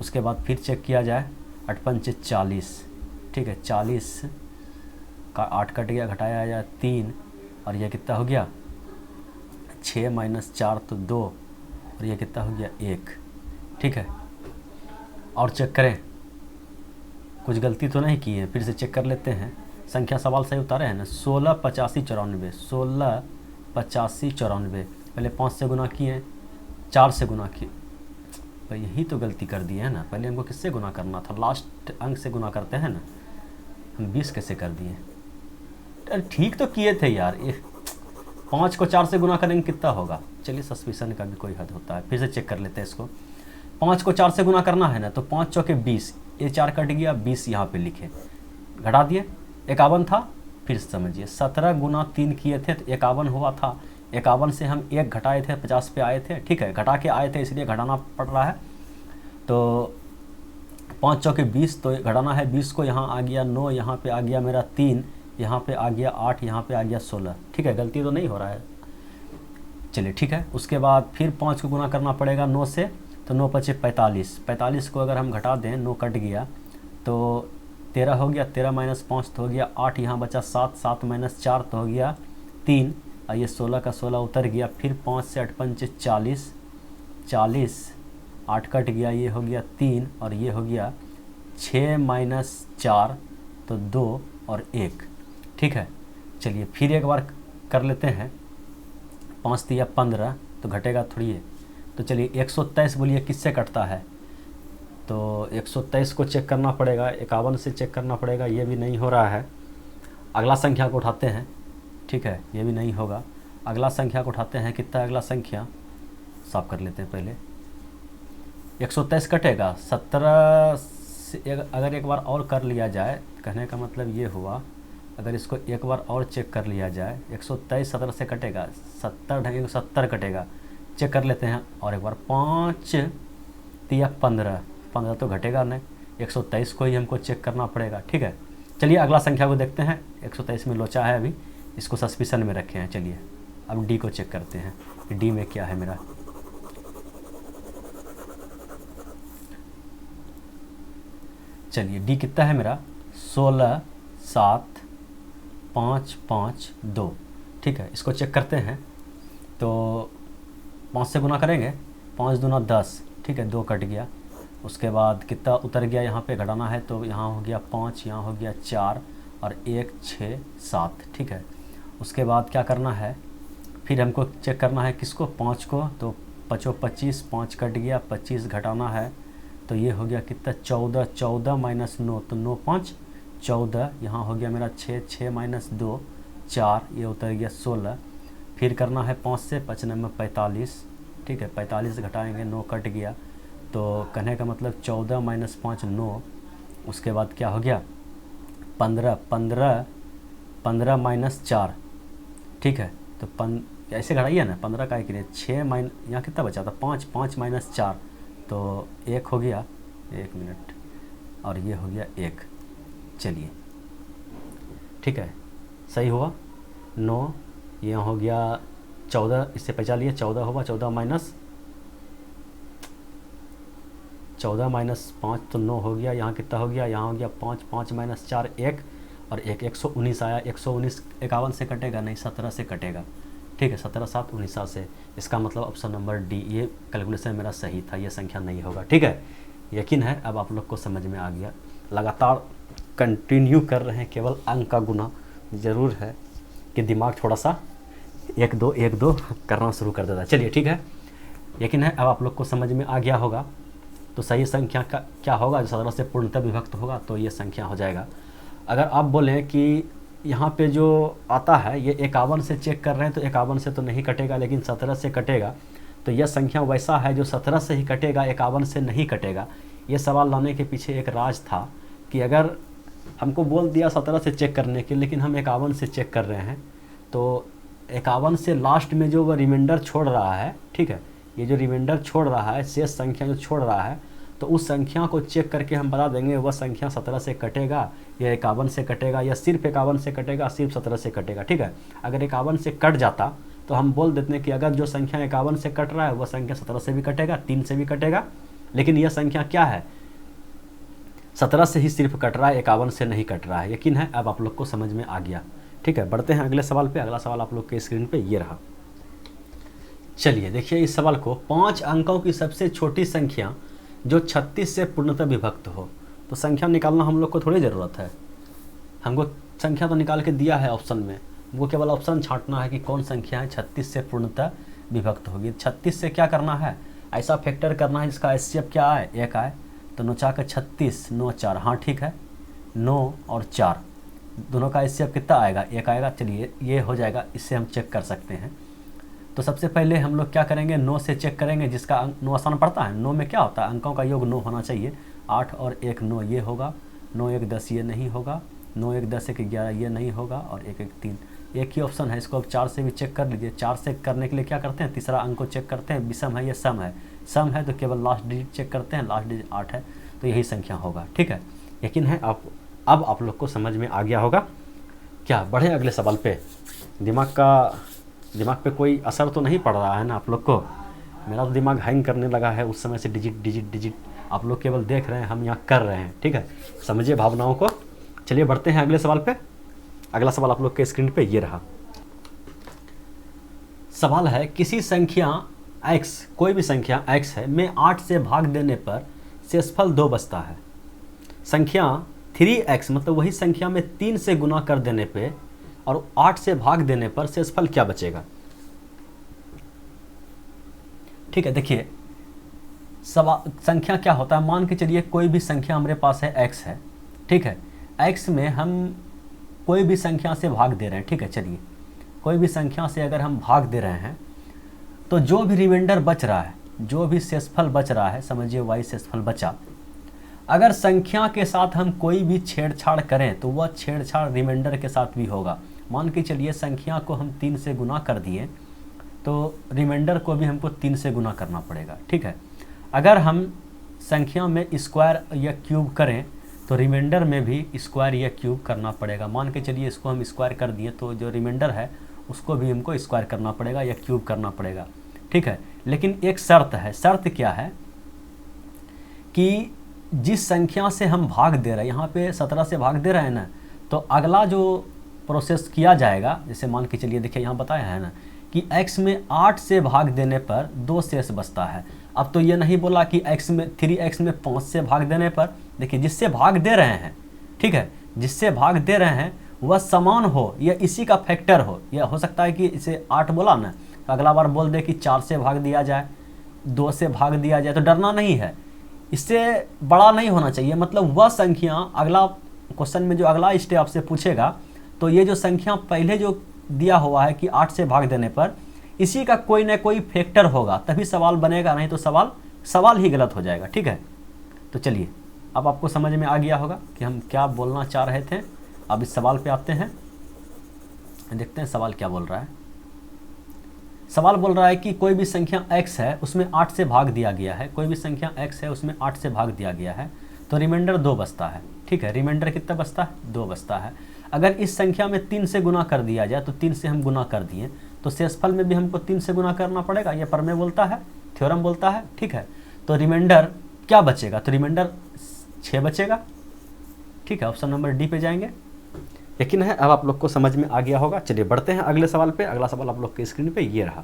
उसके बाद फिर चेक किया जाए। 8 × 5 = 40। ठीक है, 40 का 8 कट गया, घटाया जाए 3, और यह कितना हो गया? 6 - 4 तो 2, और यह कितना हो गया? 1। ठीक है, और चेक करें कुछ गलती तो नहीं की है, फिर से चेक कर लेते हैं। संख्या सवाल सही उतारे हैं ना? 16 85 94। 16 85 94, पहले 5 से गुना किए, 4 से गुना किए, तो यही तो गलती कर दी है ना। पहले हमको किससे गुना करना था? लास्ट अंक से गुना करते हैं ना। हम 20 कैसे कर दिए? अरे ठीक तो किए थे यार। 5 को 4 से गुना करेंगे कितना होगा? चलिए सस्पिशन का भी कोई हद होता है, फिर से चेक कर लेते हैं इसको। 5 को 4 से गुना करना है ना, तो 5 चौके 20, ये 4 कट गया, 20 यहाँ पे लिखे, घटा दिए, 51 था। फिर समझिए 17 गुना 3 किए थे तो 51 हुआ था। 51 से हम 1 घटाए थे, 50 पे आए थे। ठीक है, घटा के आए थे इसलिए घटाना पड़ रहा है। तो 5 चौके 20 तो घटाना है 20 को, यहाँ आ गया 9, यहाँ पे आ गया मेरा 3, यहाँ पे आ गया 8, यहाँ पे आ गया 16। ठीक है, गलती तो नहीं हो रहा है। चलिए ठीक है, उसके बाद फिर 5 को गुना करना पड़ेगा 9 से, तो 9 × 5 = 45। 45 को अगर हम घटा दें, 9 कट गया तो 13 हो गया, 13 - 5 तो हो गया 8, यहाँ बचा 7, 7 - 4 तो हो गया 3, और ये 16 का 16 उतर गया। फिर 5 से 8 × 5 = 40, 40, 8 कट गया, ये हो गया 3, और ये हो गया 6 - 4 तो 2 और 1। ठीक है, चलिए फिर एक बार कर लेते हैं। 5 × 3 = 15, तो घटेगा थोड़ी है। तो चलिए 123 बोलिए किससे कटता है? तो 123 को चेक करना पड़ेगा, 51 से चेक करना पड़ेगा, ये भी नहीं हो रहा है। अगला संख्या को उठाते हैं। ठीक है, ये भी नहीं होगा। अगला संख्या को उठाते हैं, कितना अगला संख्या साफ कर लेते हैं पहले। 123 कटेगा, 17 से अगर एक बार और कर लिया जाए, कहने का मतलब ये हुआ, अगर इसको एक बार और चेक कर लिया जाए, 123 17 से कटेगा, 70 ढंगे 70 कटेगा। चेक कर लेते हैं और एक बार। 5 × 3 = 15, 15 तो घटेगा नहीं, 123 को ही हमको चेक करना पड़ेगा। ठीक है, चलिए अगला संख्या को देखते हैं। 123 में लोचा है, अभी इसको सस्पिशन में रखे हैं। चलिए अब डी को चेक करते हैं कि डी में क्या है मेरा। चलिए डी कितना है मेरा? 16 7 5 5 2। ठीक है, इसको चेक करते हैं। तो 5 से गुना करेंगे, 5 दूना 10। ठीक है, 2 कट गया। उसके बाद कितना उतर गया, यहाँ पे घटाना है तो यहाँ हो गया 5, यहाँ हो गया 4, और 1 6 7। ठीक है, उसके बाद क्या करना है, फिर हमको चेक करना है किसको? 5 को। तो 5 × 25, 5 कट गया, 25 घटाना है तो ये हो गया कितना? 14, 14 - 9 तो 9 5 14, यहाँ हो गया मेरा 6, 6 - 2 4, ये उतर गया 16। फिर करना है 5 से, 95 45, ठीक है, 45 घटाएंगे 9 कट गया, तो कहने का मतलब 14 माइनस 5 9, उसके बाद क्या हो गया 15, 15 माइनस 4, ठीक है, तो ऐसे घटाइए ना, 15 का एक 6 माइन, यहाँ कितना बचा था 5, 5 माइनस 4 तो 1 हो गया, 1 मिनट, और ये हो गया 1, चलिए ठीक है, सही हुआ 9, यहाँ हो गया 14, इससे बचा लिए 14 होगा, 14 माइनस 5 तो 9 हो गया, यहाँ कितना हो गया, यहाँ हो गया 5, 5 माइनस 4 1, और 119 आया, 119 51 से कटेगा नहीं, 17 से कटेगा, ठीक है, 17 7 19 से, इसका मतलब ऑप्शन नंबर डी, ये कैलकुलेशन मेरा सही था, ये संख्या नहीं होगा, ठीक है, यकीन है अब आप लोग को समझ में आ गया। लगातार कंटिन्यू कर रहे हैं, केवल अंक का गुना ज़रूर है कि दिमाग थोड़ा सा 1 2 करना शुरू कर देता है। चलिए ठीक है, यकीन है अब आप लोग को समझ में आ गया होगा। तो सही संख्या का क्या होगा, 17 से पूर्णतः विभक्त होगा तो ये संख्या हो जाएगा। अगर आप बोलें कि यहाँ पे जो आता है ये 51 से चेक कर रहे हैं तो 51 से तो नहीं कटेगा, लेकिन 17 से कटेगा, तो यह संख्या वैसा है जो 17 से ही कटेगा, 51 से नहीं कटेगा। ये सवाल लाने के पीछे एक राज था कि अगर हमको बोल दिया 17 से चेक करने के, लेकिन हम 51 से चेक कर रहे हैं, तो 51 से लास्ट में जो वह रिमाइंडर छोड़ रहा है, ठीक है, ये जो रिमाइंडर छोड़ रहा है, शेष संख्या जो छोड़ रहा है, तो उस संख्या को चेक करके हम बता देंगे वह संख्या 17 से कटेगा या 51 से कटेगा, या सिर्फ 51 से कटेगा, सिर्फ 17 से कटेगा, ठीक है। अगर 51 से कट जाता तो हम बोल देते हैं कि अगर जो संख्या 51 से कट रहा है वह संख्या 17 से भी कटेगा, 3 से भी कटेगा, लेकिन यह संख्या क्या है 17 से ही सिर्फ कट रहा है, 51 से नहीं कट रहा है। यकीन है अब आप लोग को समझ में आ गया, ठीक है। बढ़ते हैं अगले सवाल पे। अगला सवाल आप लोग के स्क्रीन पे ये रहा। चलिए देखिए इस सवाल को, 5 अंकों की सबसे छोटी संख्या जो 36 से पूर्णतः विभक्त हो। तो संख्या निकालना हम लोग को थोड़ी ज़रूरत है, हमको संख्या तो निकाल के दिया है ऑप्शन में, हमको केवल ऑप्शन छांटना है कि कौन संख्या है 36 से पूर्णतः विभक्त होगी। 36 से क्या करना है, ऐसा फैक्टर करना है जिसका एचसीएफ क्या आए, 1 आए, तो 9 4 36, 9 4, हाँ ठीक है, 9 और 4 दोनों का एचसीएफ कितना आएगा, 1 आएगा। चलिए ये हो जाएगा, इससे हम चेक कर सकते हैं। तो सबसे पहले हम लोग क्या करेंगे, 9 से चेक करेंगे, जिसका 9 आसान पड़ता है। 9 में क्या होता है, अंकों का योग 9 होना चाहिए। 8 और 1 9 ये होगा, 9 1 10 ये नहीं होगा, 9 1 10 1 11 ये नहीं होगा, और 1 1 3 एक ही ऑप्शन है। इसको अब 4 से भी चेक कर लीजिए। 4 से करने के लिए क्या करते हैं, तीसरा अंक को चेक करते हैं, विषम है या सम है। सम है तो केवल लास्ट डिजिट चेक करते हैं, लास्ट डिजिट 8 है तो यही संख्या होगा, ठीक है। यकीन है अब आप लोग को समझ में आ गया होगा। क्या बढ़े अगले सवाल पे। दिमाग पे कोई असर तो नहीं पड़ रहा है ना आप लोग को। मेरा तो दिमाग हैंग करने लगा है उस समय से, डिजिट आप लोग केवल देख रहे हैं, हम यहाँ कर रहे हैं, ठीक है। समझिए भावनाओं को। चलिए बढ़ते हैं अगले सवाल पे। अगला सवाल आप लोग के स्क्रीन पे ये रहा। सवाल है, किसी संख्या x, कोई भी संख्या x है, में 8 से भाग देने पर शेषफल 2 बचता है। संख्या 3x मतलब वही संख्या में 3 से गुना कर देने पे और 8 से भाग देने पर शेषफल क्या बचेगा। ठीक है, देखिए संख्या क्या होता है, मान के चलिए कोई भी संख्या हमारे पास है x है, ठीक है। x में हम कोई भी संख्या से भाग दे रहे हैं, ठीक है। चलिए कोई भी संख्या से अगर हम भाग दे रहे हैं तो जो भी रिमाइंडर बच रहा है, जो भी शेषफल बच रहा है, समझिए y शेषफल बचा, अगर संख्या के साथ हम कोई भी छेड़छाड़ करें तो वह छेड़छाड़ रिमाइंडर के साथ भी होगा। मान के चलिए संख्या को हम 3 से गुना कर दिए तो रिमाइंडर को भी हमको 3 से गुना करना पड़ेगा, ठीक है। अगर हम संख्या में स्क्वायर या क्यूब करें तो रिमाइंडर में भी स्क्वायर या क्यूब करना पड़ेगा। मान के चलिए इसको हम स्क्वायर कर दिए तो जो रिमाइंडर है उसको भी हमको स्क्वायर करना पड़ेगा या क्यूब करना पड़ेगा, ठीक है। लेकिन एक शर्त है। शर्त क्या है कि जिस संख्या से हम भाग दे रहे हैं, यहाँ पे 17 से भाग दे रहे हैं ना, तो अगला जो प्रोसेस किया जाएगा, जैसे मान के चलिए देखिए यहाँ बताया है ना कि x में 8 से भाग देने पर 2 शेष बचता है। अब तो ये नहीं बोला कि x में 3x में 5 से भाग देने पर, देखिए जिससे भाग दे रहे हैं, ठीक है, जिससे भाग दे रहे हैं वह समान हो या इसी का फैक्टर हो। यह हो सकता है कि इसे 8 बोला ना, तो अगला बार बोल दे कि 4 से भाग दिया जाए, 2 से भाग दिया जाए, तो डरना नहीं है, इससे बड़ा नहीं होना चाहिए। मतलब वह संख्या अगला क्वेश्चन में जो अगला स्टेप आपसे पूछेगा, तो ये जो संख्या पहले जो दिया हुआ है कि 8 से भाग देने पर, इसी का कोई ना कोई फैक्टर होगा तभी सवाल बनेगा, नहीं तो सवाल ही गलत हो जाएगा। ठीक है, तो चलिए अब आपको समझ में आ गया होगा कि हम क्या बोलना चाह रहे थे। अब इस सवाल पे आते हैं, देखते हैं सवाल क्या बोल रहा है। सवाल बोल रहा है कि कोई भी संख्या x है उसमें 8 से भाग दिया गया है, कोई भी संख्या x है उसमें 8 से भाग दिया गया है, तो रिमाइंडर 2 बचता है। ठीक है, रिमाइंडर कितना बचता है? 2 बचता है। अगर इस संख्या में 3 से गुना कर दिया जाए, तो 3 से हम गुना कर दिए, तो शेषफल में भी हमको 3 से गुना करना पड़ेगा, ये प्रमेय बोलता है, थ्योरम बोलता है। ठीक है, तो रिमाइंडर क्या बचेगा? तो रिमाइंडर 6 बचेगा। ठीक है, ऑप्शन नंबर डी पे जाएंगे। यकीन है अब आप लोग को समझ में आ गया होगा। चलिए बढ़ते हैं अगले सवाल पे। अगला सवाल आप लोग के स्क्रीन पे ये रहा।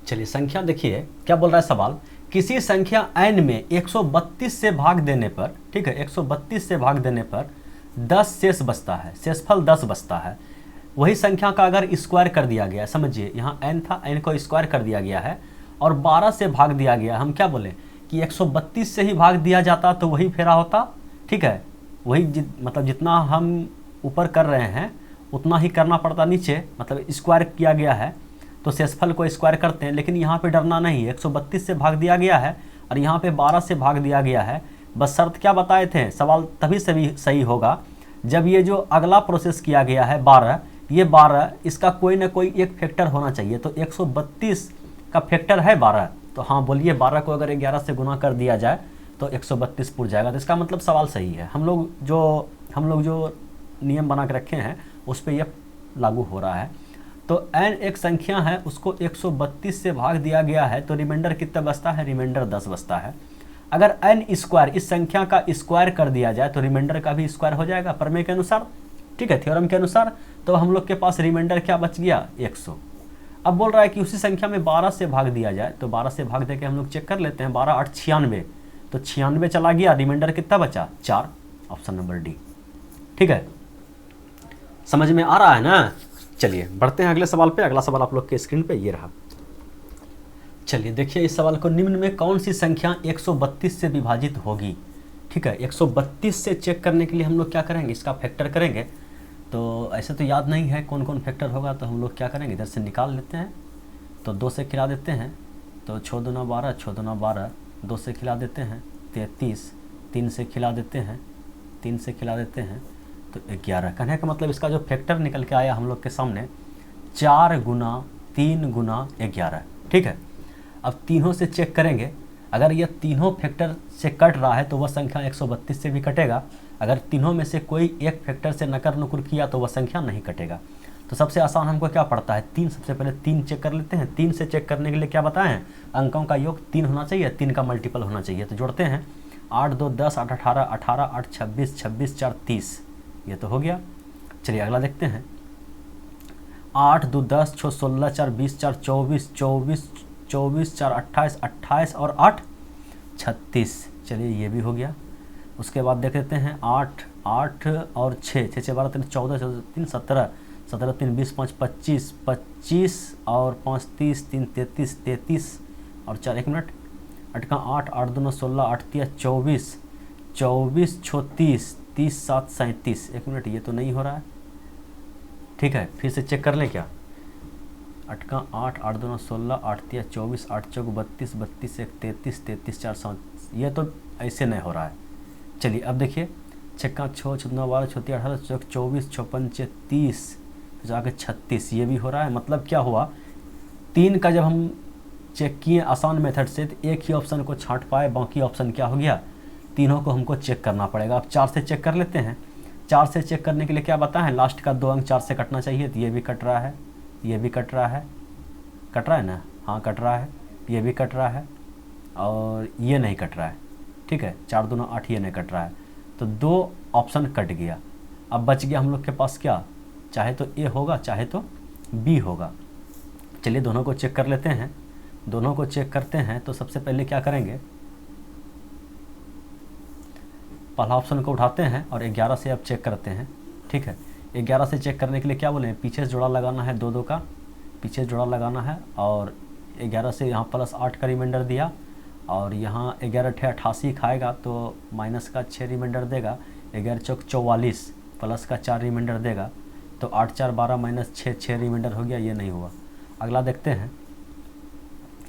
चलिए संख्या देखिए क्या बोल रहा है सवाल, किसी संख्या n में 132 से भाग देने पर, ठीक है, 132 से भाग देने पर 10 शेष बचता है, शेषफल 10 बचता है। वही संख्या का अगर स्क्वायर कर दिया गया, समझिए यहाँ n था, n को स्क्वायर कर दिया गया है और 12 से भाग दिया गया। हम क्या बोले कि 132 से ही भाग दिया जाता तो वही फेरा होता। ठीक है, वही मतलब जितना हम ऊपर कर रहे हैं उतना ही करना पड़ता नीचे, मतलब स्क्वायर किया गया है तो शेषफल को स्क्वायर करते हैं। लेकिन यहाँ पे डरना नहीं, 132 से भाग दिया गया है और यहाँ पे 12 से भाग दिया गया है। बस शर्त क्या बताए थे, सवाल तभी सही होगा जब ये जो अगला प्रोसेस किया गया है 12, ये 12 इसका कोई ना कोई एक फैक्टर होना चाहिए। तो 132 का फैक्टर है 12, तो हाँ बोलिए 12 को अगर 11 से गुना कर दिया जाए तो 132 पुर जाएगा। तो इसका मतलब सवाल सही है। हम लोग जो नियम बना के रखे हैं उस पर यह लागू हो रहा है। तो n एक संख्या है, उसको 132 से भाग दिया गया है, तो रिमाइंडर कितना बचता है? रिमाइंडर 10 बचता है। अगर n स्क्वायर इस संख्या का स्क्वायर कर दिया जाए तो रिमाइंडर का भी स्क्वायर हो जाएगा प्रमेय के अनुसार। ठीक है, थ्योरम के अनुसार। तो हम लोग के पास रिमाइंडर क्या बच गया? 100। अब बोल रहा है कि उसी संख्या में 12 से भाग दिया जाए, तो 12 से भाग दे के हम लोग चेक कर लेते हैं। 12 8 96, तो 96 चला गया, रिमाइंडर कितना बचा? 4, ऑप्शन नंबर डी। ठीक है, समझ में आ रहा है ना? चलिए बढ़ते हैं अगले सवाल पे। अगला सवाल आप लोग के स्क्रीन पे ये रहा। चलिए देखिए इस सवाल को, निम्न में कौन सी संख्या 132 से विभाजित होगी? ठीक है, 132 से चेक करने के लिए हम लोग क्या करेंगे? इसका फैक्टर करेंगे। तो ऐसे तो याद नहीं है कौन कौन फैक्टर होगा, तो हम लोग क्या करेंगे, इधर से निकाल लेते हैं। तो 2 से खिला देते हैं, तो 6 दूना 12, 6 दूना 12, 2 से खिला देते हैं 33, 3 से खिला देते हैं, 3 से खिला देते हैं तो 11। कहने का मतलब इसका जो फैक्टर निकल के आया हम लोग के सामने 4 गुना 3 गुना 11। ठीक है, अब तीनों से चेक करेंगे। अगर यह तीनों फैक्टर से कट रहा है तो वह संख्या 132 से भी कटेगा। अगर तीनों में से कोई एक फैक्टर से नकर नुकुर किया तो वह संख्या नहीं कटेगा। तो सबसे आसान हमको क्या पड़ता है? 3। सबसे पहले 3 चेक कर लेते हैं। 3 से चेक करने के लिए क्या बताएं? अंकों का योग 3 होना चाहिए, 3 का मल्टीपल होना चाहिए। तो जोड़ते हैं, 8 2 10, 8 18, 18 8 26, 26 4 30, ये तो हो गया। चलिए अगला देखते हैं। 8 2 10, 6 16 4 20 4 24, 24 24 4 28, 28 और 8 36। चलिए ये भी हो गया। उसके बाद देख लेते हैं 8 8 और 6 6 6 12 3 14 14 3 17 17 3 20 5 25 25 और 5 30 3 33 33 और 4 1 मिनट 8 का 8 8 2 16 8 3 24 24 36 30 7 37। 1 मिनट, ये तो नहीं हो रहा है। ठीक है, फिर से चेक कर लें क्या? 8 का 8 8 2 16 8 3 24 8 4 32 32 1 33 33 4 7, ये तो ऐसे नहीं हो रहा है। चलिए अब देखिए, 6 का 6 6 12 6 18 24 56 30 जाके 36, ये भी हो रहा है। मतलब क्या हुआ, 3 का जब हम चेक किए आसान मेथड से तो एक ही ऑप्शन को छांट पाए, बाकी ऑप्शन क्या हो गया? तीनों को हमको चेक करना पड़ेगा। अब 4 से चेक कर लेते हैं। 4 से चेक करने के लिए क्या बताएं? लास्ट का 2 अंक 4 से कटना चाहिए, तो ये भी कट रहा है, ये भी कट रहा है, कट रहा है ना? हाँ कट रहा है, ये भी कट रहा है और ये नहीं कट रहा है। ठीक है, 4 दूना 8, ये नहीं कट रहा है, तो 2 ऑप्शन कट गया। अब बच गया हम लोग के पास क्या? चाहे तो ए होगा, चाहे तो बी होगा। चलिए दोनों को चेक कर लेते हैं। दोनों को चेक करते हैं तो सबसे पहले क्या करेंगे, पहला ऑप्शन को उठाते हैं और 11 से अब चेक करते हैं। ठीक है, 11 से चेक करने के लिए क्या बोले? पीछे से जोड़ा लगाना है, 2 2 का पीछे जोड़ा लगाना है और 11 से यहाँ प्लस 8 का रिमाइंडर दिया और यहाँ 11 × 88 खाएगा तो माइनस का 6 रिमाइंडर देगा। 11 चौक 44 प्लस का 4 रिमाइंडर देगा, तो 8 4 12 माइनस 6 6 रिमाइंडर हो गया, ये नहीं हुआ। अगला देखते हैं,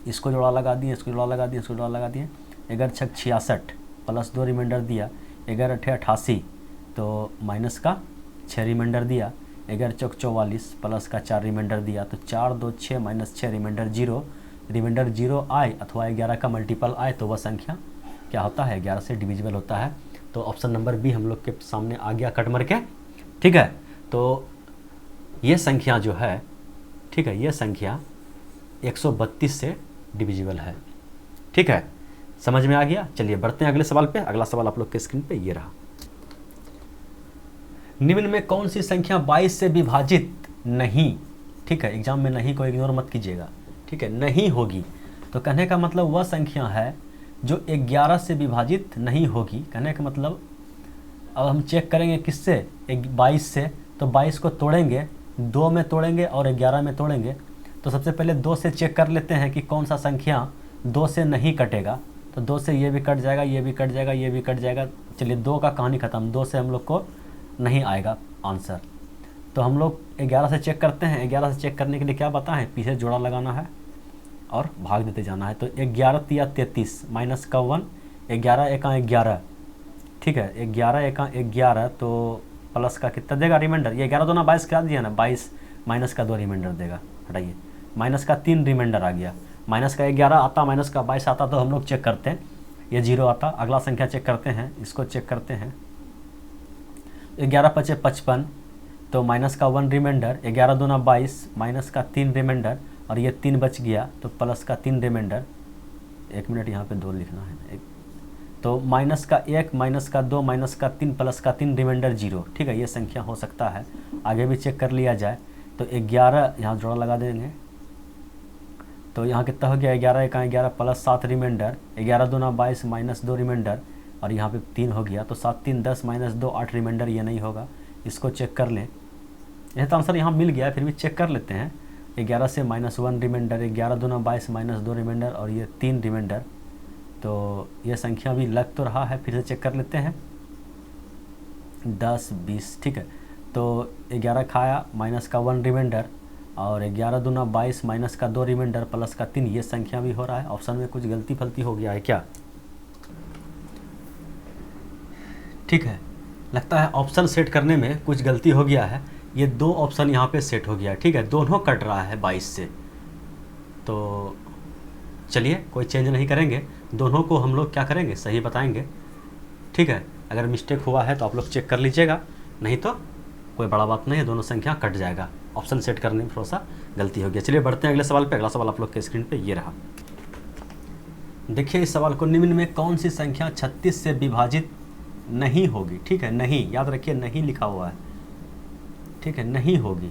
इसको जोड़ा लगा दिए, इसको जोड़ा लगा दिए, इसको जोड़ा लगा दिए। 11 छक 66 प्लस 2 रिमाइंडर दिया, 11 अठे 88 तो माइनस का 6 रिमाइंडर दिया, 11 चौक 44 प्लस का 4 रिमाइंडर दिया, तो 4 2 6 माइनस 6 रिमाइंडर 0, रिमाइंडर 0 आए अथवा 11 का मल्टीपल आए तो वह संख्या क्या होता है, 11 से डिविजिबल होता है। तो ऑप्शन नंबर बी हम लोग के सामने आ गया कट मर के। ठीक है, तो ये संख्या जो है, ठीक है, ये संख्या 132 से डिविजिबल है। ठीक है, समझ में आ गया। चलिए बढ़ते हैं अगले सवाल पे। अगला सवाल आप लोग के स्क्रीन पे ये रहा, निम्न में कौन सी संख्या 22 से विभाजित नहीं, ठीक है, एग्जाम में नहीं को इग्नोर मत कीजिएगा, ठीक है, नहीं होगी। तो कहने का मतलब वह संख्या है जो 11 से विभाजित नहीं होगी। कहने का मतलब अब हम चेक करेंगे किससे, 22 से, तो 22 को तोड़ेंगे, 2 में तोड़ेंगे और 11 में तोड़ेंगे। तो सबसे पहले 2 से चेक कर लेते हैं कि कौन सा संख्या 2 से नहीं कटेगा। तो 2 से ये भी कट जाएगा, ये भी कट जाएगा, ये भी कट जाएगा। चलिए 2 का कहानी ख़त्म, 2 से हम लोग को नहीं आएगा आंसर। तो हम लोग 11 से चेक करते हैं। 11 से चेक करने के लिए क्या बताएं, पीछे जोड़ा लगाना है और भाग देते जाना है। तो 11 तिया 33 माइनस का 1, 11 एका 11, ठीक है, 11 एका 11 तो प्लस का कितना देगा रिमाइंडर, ये 11 दूना 22 क्या दिया ना, 22 माइनस का 2 रिमाइंडर देगा, हटाइए, माइनस का 3 रिमाइंडर आ गया। माइनस का 11 आता, माइनस का 22 आता, तो हम लोग चेक करते हैं, ये 0 आता। अगला संख्या चेक करते हैं, इसको चेक करते हैं, 11 पचे 55 तो माइनस का 1 रिमाइंडर, 11 दूना 22 माइनस का 3 रिमाइंडर और ये 3 बच गया तो प्लस का 3 रिमाइंडर। 1 मिनट यहाँ पे 2 लिखना है, तो माइनस का 1 माइनस का 2 माइनस का 3 प्लस का 3 रिमाइंडर 0। ठीक है, ये संख्या हो सकता है, आगे भी चेक कर लिया जाए। तो 11 यहाँ जोड़ा लगा देंगे, तो यहाँ कितना हो गया, 11 एका 11 प्लस 7 रिमाइंडर, 11 दूना 22 माइनस 2 रिमाइंडर और यहाँ पे 3 हो गया। तो 7 3 10 माइनस 2 8 रिमाइंडर, ये नहीं होगा, इसको चेक कर लें। यह तो आंसर यहाँ मिल गया, फिर भी चेक कर लेते हैं। 11 से माइनस 1 रिमाइंडर, 11 दूना 22 माइनस 2 रिमाइंडर और ये 3 रिमाइंडर, तो ये संख्या भी लग तो रहा है, फिर से चेक कर लेते हैं। 10 20, ठीक है, तो 11 खाया माइनस का 1 रिमाइंडर और 11 दूना 22 माइनस का 2 रिमाइंडर प्लस का 3, ये संख्या भी हो रहा है। ऑप्शन में कुछ गलती फलती हो गया है क्या? ठीक है, लगता है ऑप्शन सेट करने में कुछ गलती हो गया है। ये 2 ऑप्शन यहाँ पे सेट हो गया है, ठीक है, दोनों कट रहा है 22 से। तो चलिए कोई चेंज नहीं करेंगे, दोनों को हम लोग क्या करेंगे, सही बताएंगे। ठीक है, अगर मिस्टेक हुआ है तो आप लोग चेक कर लीजिएगा, नहीं तो कोई बड़ा बात नहीं है, दोनों संख्या कट जाएगा। ऑप्शन सेट करने में थोड़ा सा गलती हो गया। चलिए बढ़ते हैं अगले सवाल पे। अगला सवाल आप लोग के स्क्रीन पे ये रहा, देखिए इस सवाल को, निम्न में कौन सी संख्या 36 से विभाजित नहीं होगी। ठीक है, नहीं, याद रखिए नहीं लिखा हुआ है, ठीक है, नहीं होगी।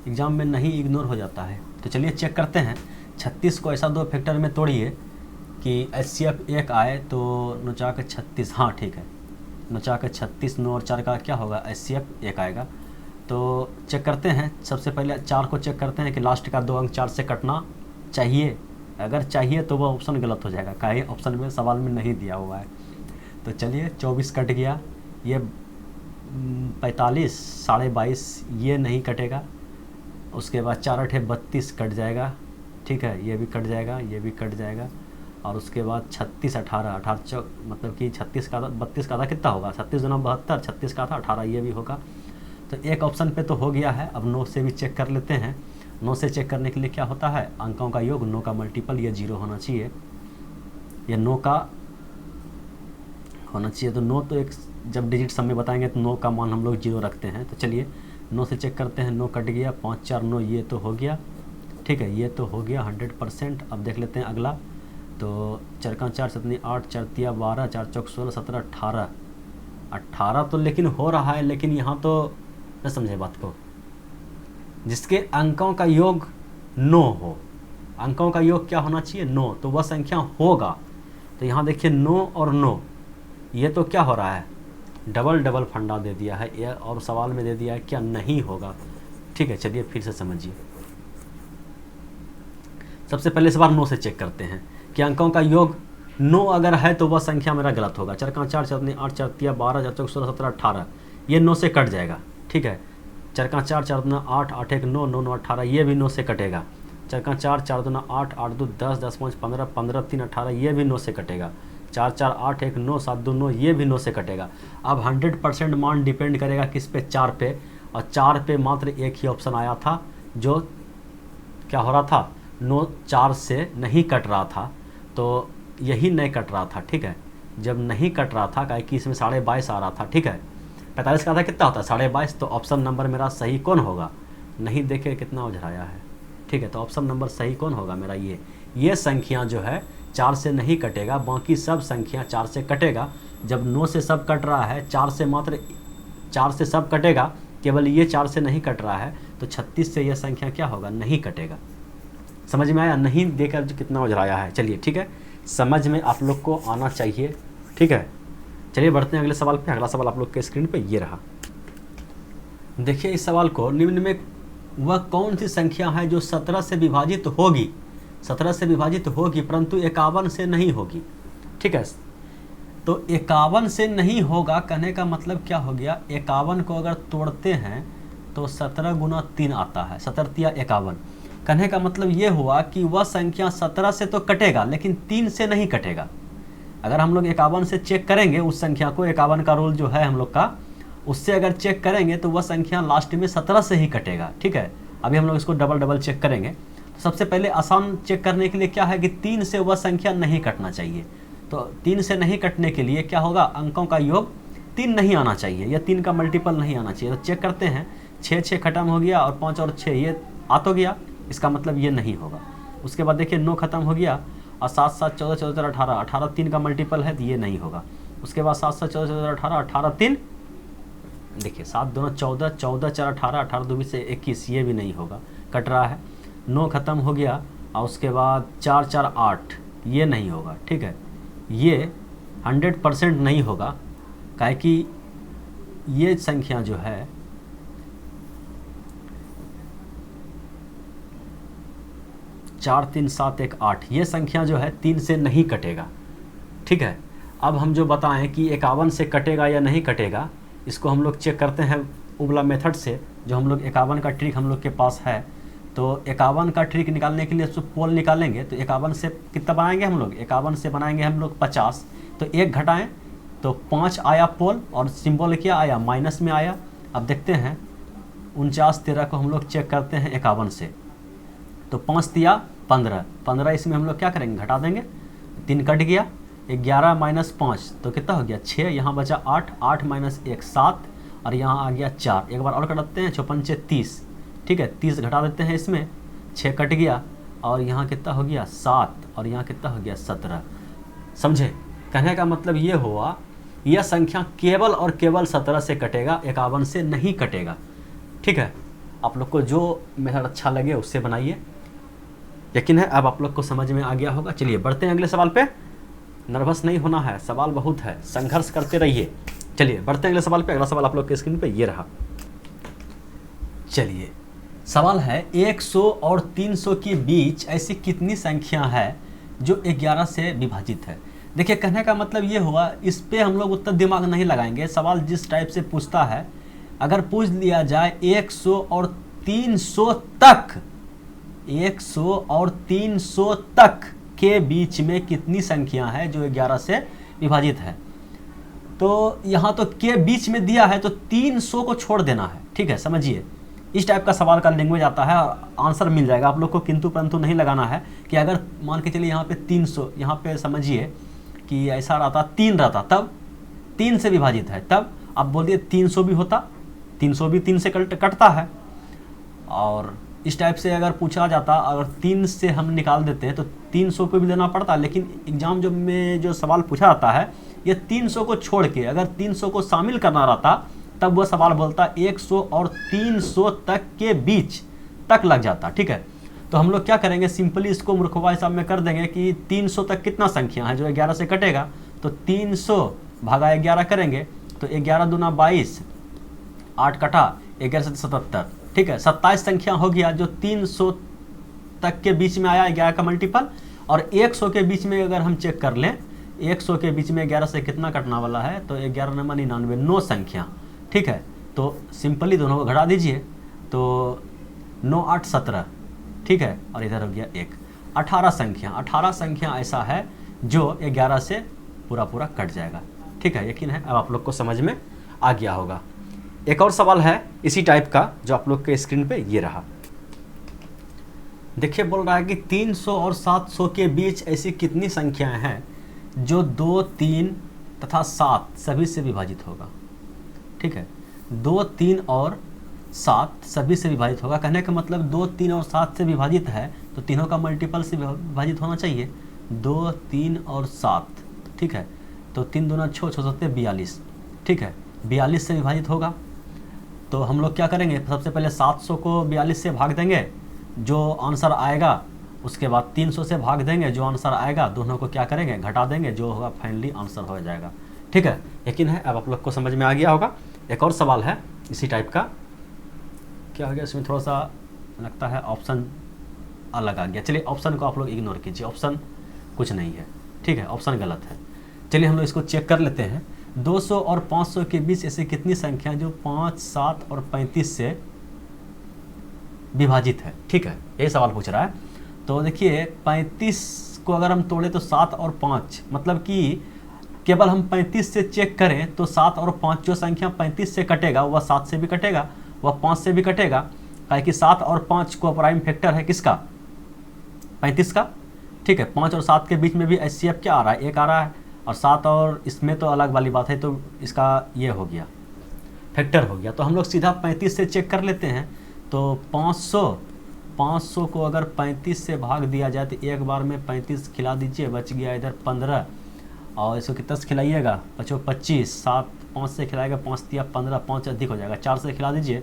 एग्जाम में नहीं इग्नोर हो जाता है। तो चलिए चेक करते हैं। 36 को ऐसा 2 फैक्टर में तोड़िए कि HCF 1 आए, तो 9 4 36, हाँ ठीक है, 9 4 36, 9 और 4 का क्या होगा, HCF 1 आएगा। तो चेक करते हैं, सबसे पहले 4 को चेक करते हैं कि लास्ट का 2 अंक 4 से कटना चाहिए। अगर चाहिए तो वह ऑप्शन गलत हो जाएगा, काहे ऑप्शन में सवाल में नहीं दिया हुआ है। तो चलिए 24 कट गया, ये 45 22.5 ये नहीं कटेगा। उसके बाद 4 8 32 कट जाएगा, ठीक है, ये भी कट जाएगा, ये भी कट जाएगा। और उसके बाद 36 18 18 मतलब कि 36 का 32 का आधा कितना होगा, 36 दूना 72, 36 का आधा 18, ये भी होगा। तो एक ऑप्शन पे तो हो गया है। अब 9 से भी चेक कर लेते हैं। 9 से चेक करने के लिए क्या होता है, अंकों का योग, 9 का मल्टीपल, ये 0 होना चाहिए, ये 9 का होना चाहिए। तो 9 तो एक जब डिजिट सब में बताएंगे तो 9 का मान हम लोग 0 रखते हैं। तो चलिए 9 से चेक करते हैं। 9 कट गया, 5 4 9, ये तो हो गया, ठीक है, ये तो हो गया 100%। अब देख लेते हैं अगला। तो 4 का 4 7 8, 4 तिया 12, 4 चौक 16 17 18, 18 तो लेकिन हो रहा है, लेकिन यहाँ तो न समझे बात को, जिसके अंकों का योग 9 हो, अंकों का योग क्या होना चाहिए, 9, तो वह संख्या होगा। तो यहाँ देखिए 9 और 9, ये तो क्या हो रहा है, डबल डबल फंडा दे दिया है ये, और सवाल में दे दिया है क्या नहीं होगा। ठीक है, चलिए फिर से समझिए। सबसे पहले इस बार 9 से चेक करते हैं कि अंकों का योग 9 अगर है तो वह संख्या मेरा गलत होगा। 4 का 4 7 8, 4 तिया 12, 4 चौक 16 17 18, ये 9 से कट जाएगा, ठीक है। 4 का 4, 4 दूना 8, 8 1 9, 9 9 18, ये भी 9 से कटेगा। 4 का 4, 4 दूना 8, 8 2 10, 10 5 15, 15 3 18, ये भी 9 से कटेगा। 4 4 8 1 9, 7 2 9, ये भी 9 से कटेगा। अब 100% मान डिपेंड करेगा किस पे, 4 पे, और 4 पे मात्र एक ही ऑप्शन आया था जो क्या हो रहा था, 9 4 से नहीं कट रहा था, तो यही नहीं कट रहा था। ठीक है, जब नहीं कट रहा था क्या कि इसमें 22.5 आ रहा था। ठीक है, 45 का था कितना होता है 22.5, तो ऑप्शन नंबर मेरा सही कौन होगा, नहीं देखे कितना उझराया है। ठीक है, तो ऑप्शन नंबर सही कौन होगा मेरा, ये संख्या जो है 4 से नहीं कटेगा, बाकी सब संख्या 4 से कटेगा। जब 9 से सब कट रहा है, 4 से मात्र 4 से सब कटेगा, केवल ये 4 से नहीं कट रहा है, तो 36 से यह संख्या क्या होगा, नहीं कटेगा। समझ में आया, नहीं देकर जो कितना उझराया है। चलिए ठीक है, समझ में आप लोग को आना चाहिए। ठीक है, चलिए बढ़ते हैं अगले सवाल पे। अगला सवाल आप लोग के स्क्रीन पे ये रहा। देखिए इस सवाल को, निम्न में वह कौन सी संख्या है जो 17 से विभाजित होगी, 17 से विभाजित होगी परंतु 51 से नहीं होगी। ठीक है, तो 51 से नहीं होगा कहने का मतलब क्या हो गया, 51 को अगर तोड़ते हैं तो 17 गुना 3 आता है, 17 या 51। कहने का मतलब ये हुआ कि वह संख्या 17 से तो कटेगा लेकिन 3 से नहीं कटेगा। अगर हम लोग 51 से चेक करेंगे उस संख्या को, 51 का रोल जो है हम लोग का, उससे अगर चेक करेंगे तो वह संख्या लास्ट में 17 से ही कटेगा। ठीक है, अभी हम लोग इसको डबल चेक करेंगे। तो सबसे पहले आसान चेक करने के लिए क्या है कि 3 से वह संख्या नहीं कटना चाहिए। तो 3 से नहीं कटने के लिए क्या होगा, अंकों का योग 3 नहीं आना चाहिए, या 3 का मल्टीपल नहीं आना चाहिए। तो चेक करते हैं, 6 6 खत्म हो गया और 5 और 6 ये आ तो गया, इसका मतलब ये नहीं होगा। उसके बाद देखिए 9 खत्म हो गया और 7 7 14 14 18, 18 3 का मल्टीपल है तो ये नहीं होगा। उसके बाद 7 7 14 14 18, 18 3, देखिए 7 2 14, 14 4 18, 18 2 से 21, ये भी नहीं होगा, कट रहा है। 9 खत्म हो गया और उसके बाद 4 4 8, ये नहीं होगा। ठीक है, ये 100% नहीं होगा, काहे कि ये संख्या जो है 4 3 7 1 8, ये संख्या जो है 3 से नहीं कटेगा। ठीक है, अब हम जो बताएं कि 51 से कटेगा या नहीं कटेगा, इसको हम लोग चेक करते हैं उबला मेथड से, जो हम लोग 51 का ट्रिक हम लोग के पास है। तो 51 का ट्रिक निकालने के लिए पोल निकालेंगे, तो 51 से कितना बनाएंगे हम लोग, 51 से बनाएंगे हम लोग 50, तो 1 घटाएं तो 5 आया पोल, और सिंबल क्या आया, माइनस में आया। अब देखते हैं 49 13 को हम लोग चेक करते हैं 51 से, तो 5 दिया 15, 15 इसमें हम लोग क्या करेंगे, घटा देंगे, 3 कट गया, 11 माइनस 5 तो कितना हो गया 6, यहाँ बचा 8, 8 माइनस 1 7, और यहाँ आ गया 4। एक बार और कटते हैं, 54 30। ठीक है, 30 घटा देते हैं इसमें, 6 कट गया और यहाँ कितना हो गया 7, और यहाँ कितना हो गया 17। समझे, कहने का मतलब ये हुआ, यह संख्या केवल और केवल 17 से कटेगा, 51 से नहीं कटेगा। ठीक है, आप लोग को जो मेथड अच्छा लगे उससे बनाइए। यकीन है अब आप लोग को समझ में आ गया होगा। चलिए बढ़ते हैं अगले सवाल पे। नर्वस नहीं होना है, सवाल बहुत है, संघर्ष करते रहिए। चलिए बढ़ते हैं अगले सवाल पे। अगला सवाल आप लोग के स्क्रीन पे ये रहा। चलिए सवाल है, 100 और 300 के बीच ऐसी कितनी संख्या है जो 11 से विभाजित है। देखिए कहने का मतलब ये हुआ, इस पे हम लोग उतना दिमाग नहीं लगाएंगे। सवाल जिस टाइप से पूछता है, अगर पूछ लिया जाए 100 और 300 तक, 100 और 300 तक के बीच में कितनी संख्या है जो 11 से विभाजित है, तो यहाँ तो के बीच में दिया है तो 300 को छोड़ देना है। ठीक है, समझिए इस टाइप का सवाल का लैंग्वेज आता है और आंसर मिल जाएगा आप लोग को। किंतु परंतु नहीं लगाना है कि अगर मान के चलिए यहाँ पे 300, यहाँ पे समझिए कि ऐसा रहता 3 रहता, तब 3 से विभाजित है, तब आप बोलिए 300 भी होता, 300 भी 3 से कटता है। और इस टाइप से अगर पूछा जाता, अगर 3 से हम निकाल देते हैं तो 300 को भी देना पड़ता, लेकिन एग्जाम में जो सवाल पूछा जाता है ये 300 को छोड़ के अगर 300 को शामिल करना रहता, तब वह सवाल बोलता 100 और 300 तक के बीच तक लग जाता। ठीक है, तो हम लोग क्या करेंगे, सिंपली इसको मूर्खवा हिसाब में कर देंगे कि 300 तक कितना संख्या है जो 11 से कटेगा, तो 300 भागा 11 करेंगे तो 11 दूना 22, 8 कटा 11 से 77। ठीक है, 27 संख्या हो गया जो 300 तक के बीच में आया 11 का मल्टीपल। और 100 के बीच में अगर हम चेक कर लें, 100 के बीच में 11 से कितना कटना वाला है, तो 11 9 99, 9 संख्या। ठीक है, तो सिंपली दोनों को घटा दीजिए, तो 9 8 17, ठीक है, और इधर हो गया 1, 18 संख्या ऐसा है जो 11 से पूरा पूरा कट जाएगा। ठीक है, यकीन है अब आप लोग को समझ में आ गया होगा। एक और सवाल है इसी टाइप का जो आप लोग के स्क्रीन पे ये रहा। देखिए बोल रहा है कि 300 और 700 के बीच ऐसी कितनी संख्याएं हैं जो 2, 3 तथा 7 सभी से विभाजित होगा। ठीक है, 2, 3 और 7 सभी से विभाजित होगा। कहने का मतलब 2, 3 और 7 से विभाजित है तो तीनों का मल्टीपल से विभाजित होना चाहिए। 2, 3 और 7, ठीक है, तो 3 दूना 6, 6 7 42, ठीक है, 42 से विभाजित होगा। तो हम लोग क्या करेंगे, सबसे पहले 700 को 42 से भाग देंगे, जो आंसर आएगा, उसके बाद 300 से भाग देंगे, जो आंसर आएगा दोनों को क्या करेंगे, घटा देंगे, जो होगा फाइनली आंसर हो जाएगा। ठीक है, यकीन है अब आप लोग को समझ में आ गया होगा। एक और सवाल है इसी टाइप का, क्या हो गया इसमें थोड़ा सा लगता है ऑप्शन अलग आ गया। चलिए ऑप्शन को आप लोग इग्नोर कीजिए, ऑप्शन कुछ नहीं है, ठीक है, ऑप्शन गलत है। चलिए हम लोग इसको चेक कर लेते हैं। 200 और 500 के बीच ऐसी कितनी संख्या जो 5, 7 और 35 से विभाजित है। ठीक है, यही सवाल पूछ रहा है। तो देखिए 35 को अगर हम तोड़े तो 7 और 5, मतलब कि केवल हम 35 से चेक करें तो 7 और 5 जो संख्या 35 से कटेगा वह 7 से भी कटेगा, वह 5 से भी कटेगा, काहे कि 7 और 5 को प्राइम फैक्टर है किसका, 35 का। ठीक है, 5 और 7 के बीच में भी HCF क्या आ रहा है, 1 आ रहा है, और 7 और इसमें तो अलग वाली बात है, तो इसका ये हो गया, फैक्टर हो गया। तो हम लोग सीधा 35 से चेक कर लेते हैं। तो 500 को अगर 35 से भाग दिया जाए तो एक बार में 35 खिला दीजिए, बच गया इधर 15, और इसको कितना से खिलाइएगा, 25, 7 5 से खिलाएगा, 5 दिया 15, 5 अधिक हो जाएगा, 4 से खिला दीजिए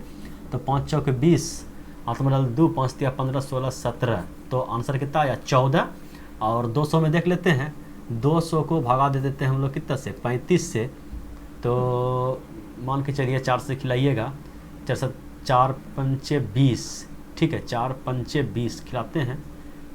तो 5 चौके 20, 8 मतलब 2, 5 दिया 15, 16 17, तो आंसर कितना आया 14। और 200 में देख लेते हैं, 200 को भगा दे देते हैं हम लोग कितना से, 35 से, तो मान के चलिए 4 से खिलाइएगा, 4 पंचे 20, ठीक है, 4 पंचे 20 खिलाते हैं,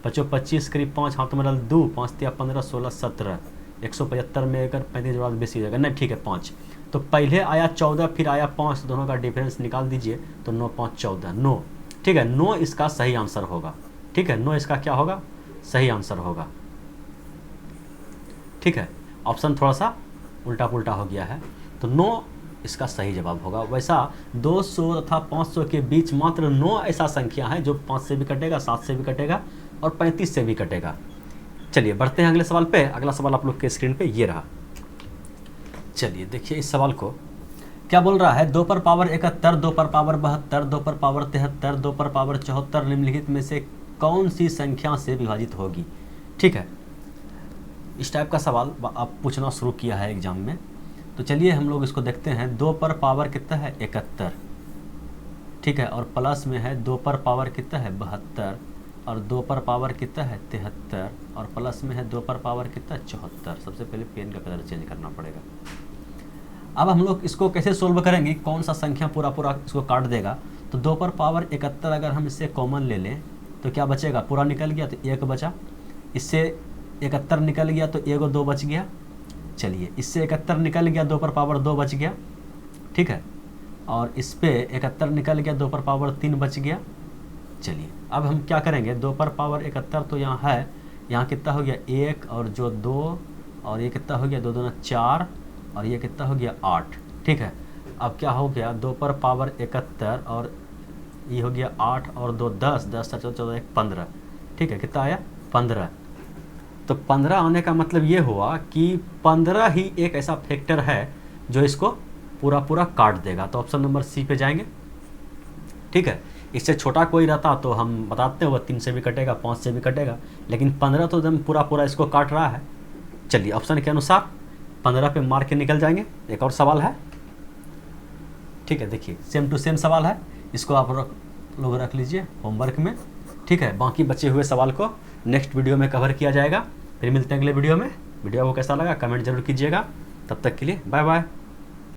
25 करीब 5, हाथ में 2, 5 दिया 15, 16 17, 175 में अगर 35 जोड़ा 20 हो जाएगा, नहीं ठीक है 5। तो पहले आया 14 फिर आया 5, दोनों का डिफरेंस निकाल दीजिए, तो 9 5 14, 9, ठीक है, 9 इसका सही आंसर होगा। ठीक है, 9 इसका क्या होगा, सही आंसर होगा। ठीक है, ऑप्शन थोड़ा सा उल्टा पुल्टा हो गया है, तो 9 इसका सही जवाब होगा। वैसा 200 तथा 500 के बीच मात्र 9 ऐसा संख्या है जो 5 से भी कटेगा, 7 से भी कटेगा और 35 से भी कटेगा। चलिए बढ़ते हैं अगले सवाल पे। अगला सवाल आप लोग के स्क्रीन पे ये रहा। चलिए देखिए इस सवाल को क्या बोल रहा है, 2 पर पावर 71, 2 पर पावर 72, 2 पर पावर 73, 2 पर पावर 74 निम्नलिखित में से कौन सी संख्या से विभाजित होगी। ठीक है, इस टाइप का सवाल आप पूछना शुरू किया है एग्जाम में। तो चलिए हम लोग इसको देखते हैं। 2 पर पावर कितना है 71, ठीक है, और प्लस में है 2 पर पावर कितना है 72, और 2 पर पावर कितना है 73, और प्लस में है 2 पर पावर कितना 74। सबसे पहले पेन का कलर चेंज करना पड़ेगा। अब हम लोग इसको कैसे सोल्व करेंगे, कौन सा संख्या पूरा पूरा इसको काट देगा। तो 2 पर पावर 71 अगर हम इससे कॉमन ले लें तो क्या बचेगा, पूरा निकल गया तो 1 बचा, इससे 71 निकल गया तो 1 और 2 बच गया। चलिए इससे 71 निकल गया, 2 पर पावर 2 बच गया, ठीक है, और इस पे 71 निकल गया, 2 पर पावर 3 बच गया। चलिए अब हम क्या करेंगे, 2 पर पावर 71 तो यहाँ है, यहाँ कितना हो गया 1 और जो 2, और ये कितना हो गया 2 2 4, और ये कितना हो गया 8। ठीक है, अब क्या हो गया 2 पर पावर 71 और ये हो गया 8 और 2 10, 10 14 1 15, ठीक है, कितना आया 15। तो 15 आने का मतलब ये हुआ कि 15 ही एक ऐसा फैक्टर है जो इसको पूरा पूरा काट देगा। तो ऑप्शन नंबर सी पे जाएंगे। ठीक है, इससे छोटा कोई रहता तो हम बताते हैं, वह 3 से भी कटेगा, 5 से भी कटेगा, लेकिन 15 तो एकदम पूरा पूरा इसको काट रहा है। चलिए ऑप्शन के अनुसार 15 पे मार के निकल जाएंगे। एक और सवाल है, ठीक है, देखिए सेम टू सेम सवाल है, इसको आप लोग रख लीजिए होमवर्क में। ठीक है, बाकी बचे हुए सवाल को नेक्स्ट वीडियो में कवर किया जाएगा। फिर मिलते हैं अगले वीडियो में। वीडियो को कैसा लगा कमेंट जरूर कीजिएगा। तब तक के लिए बाय बाय।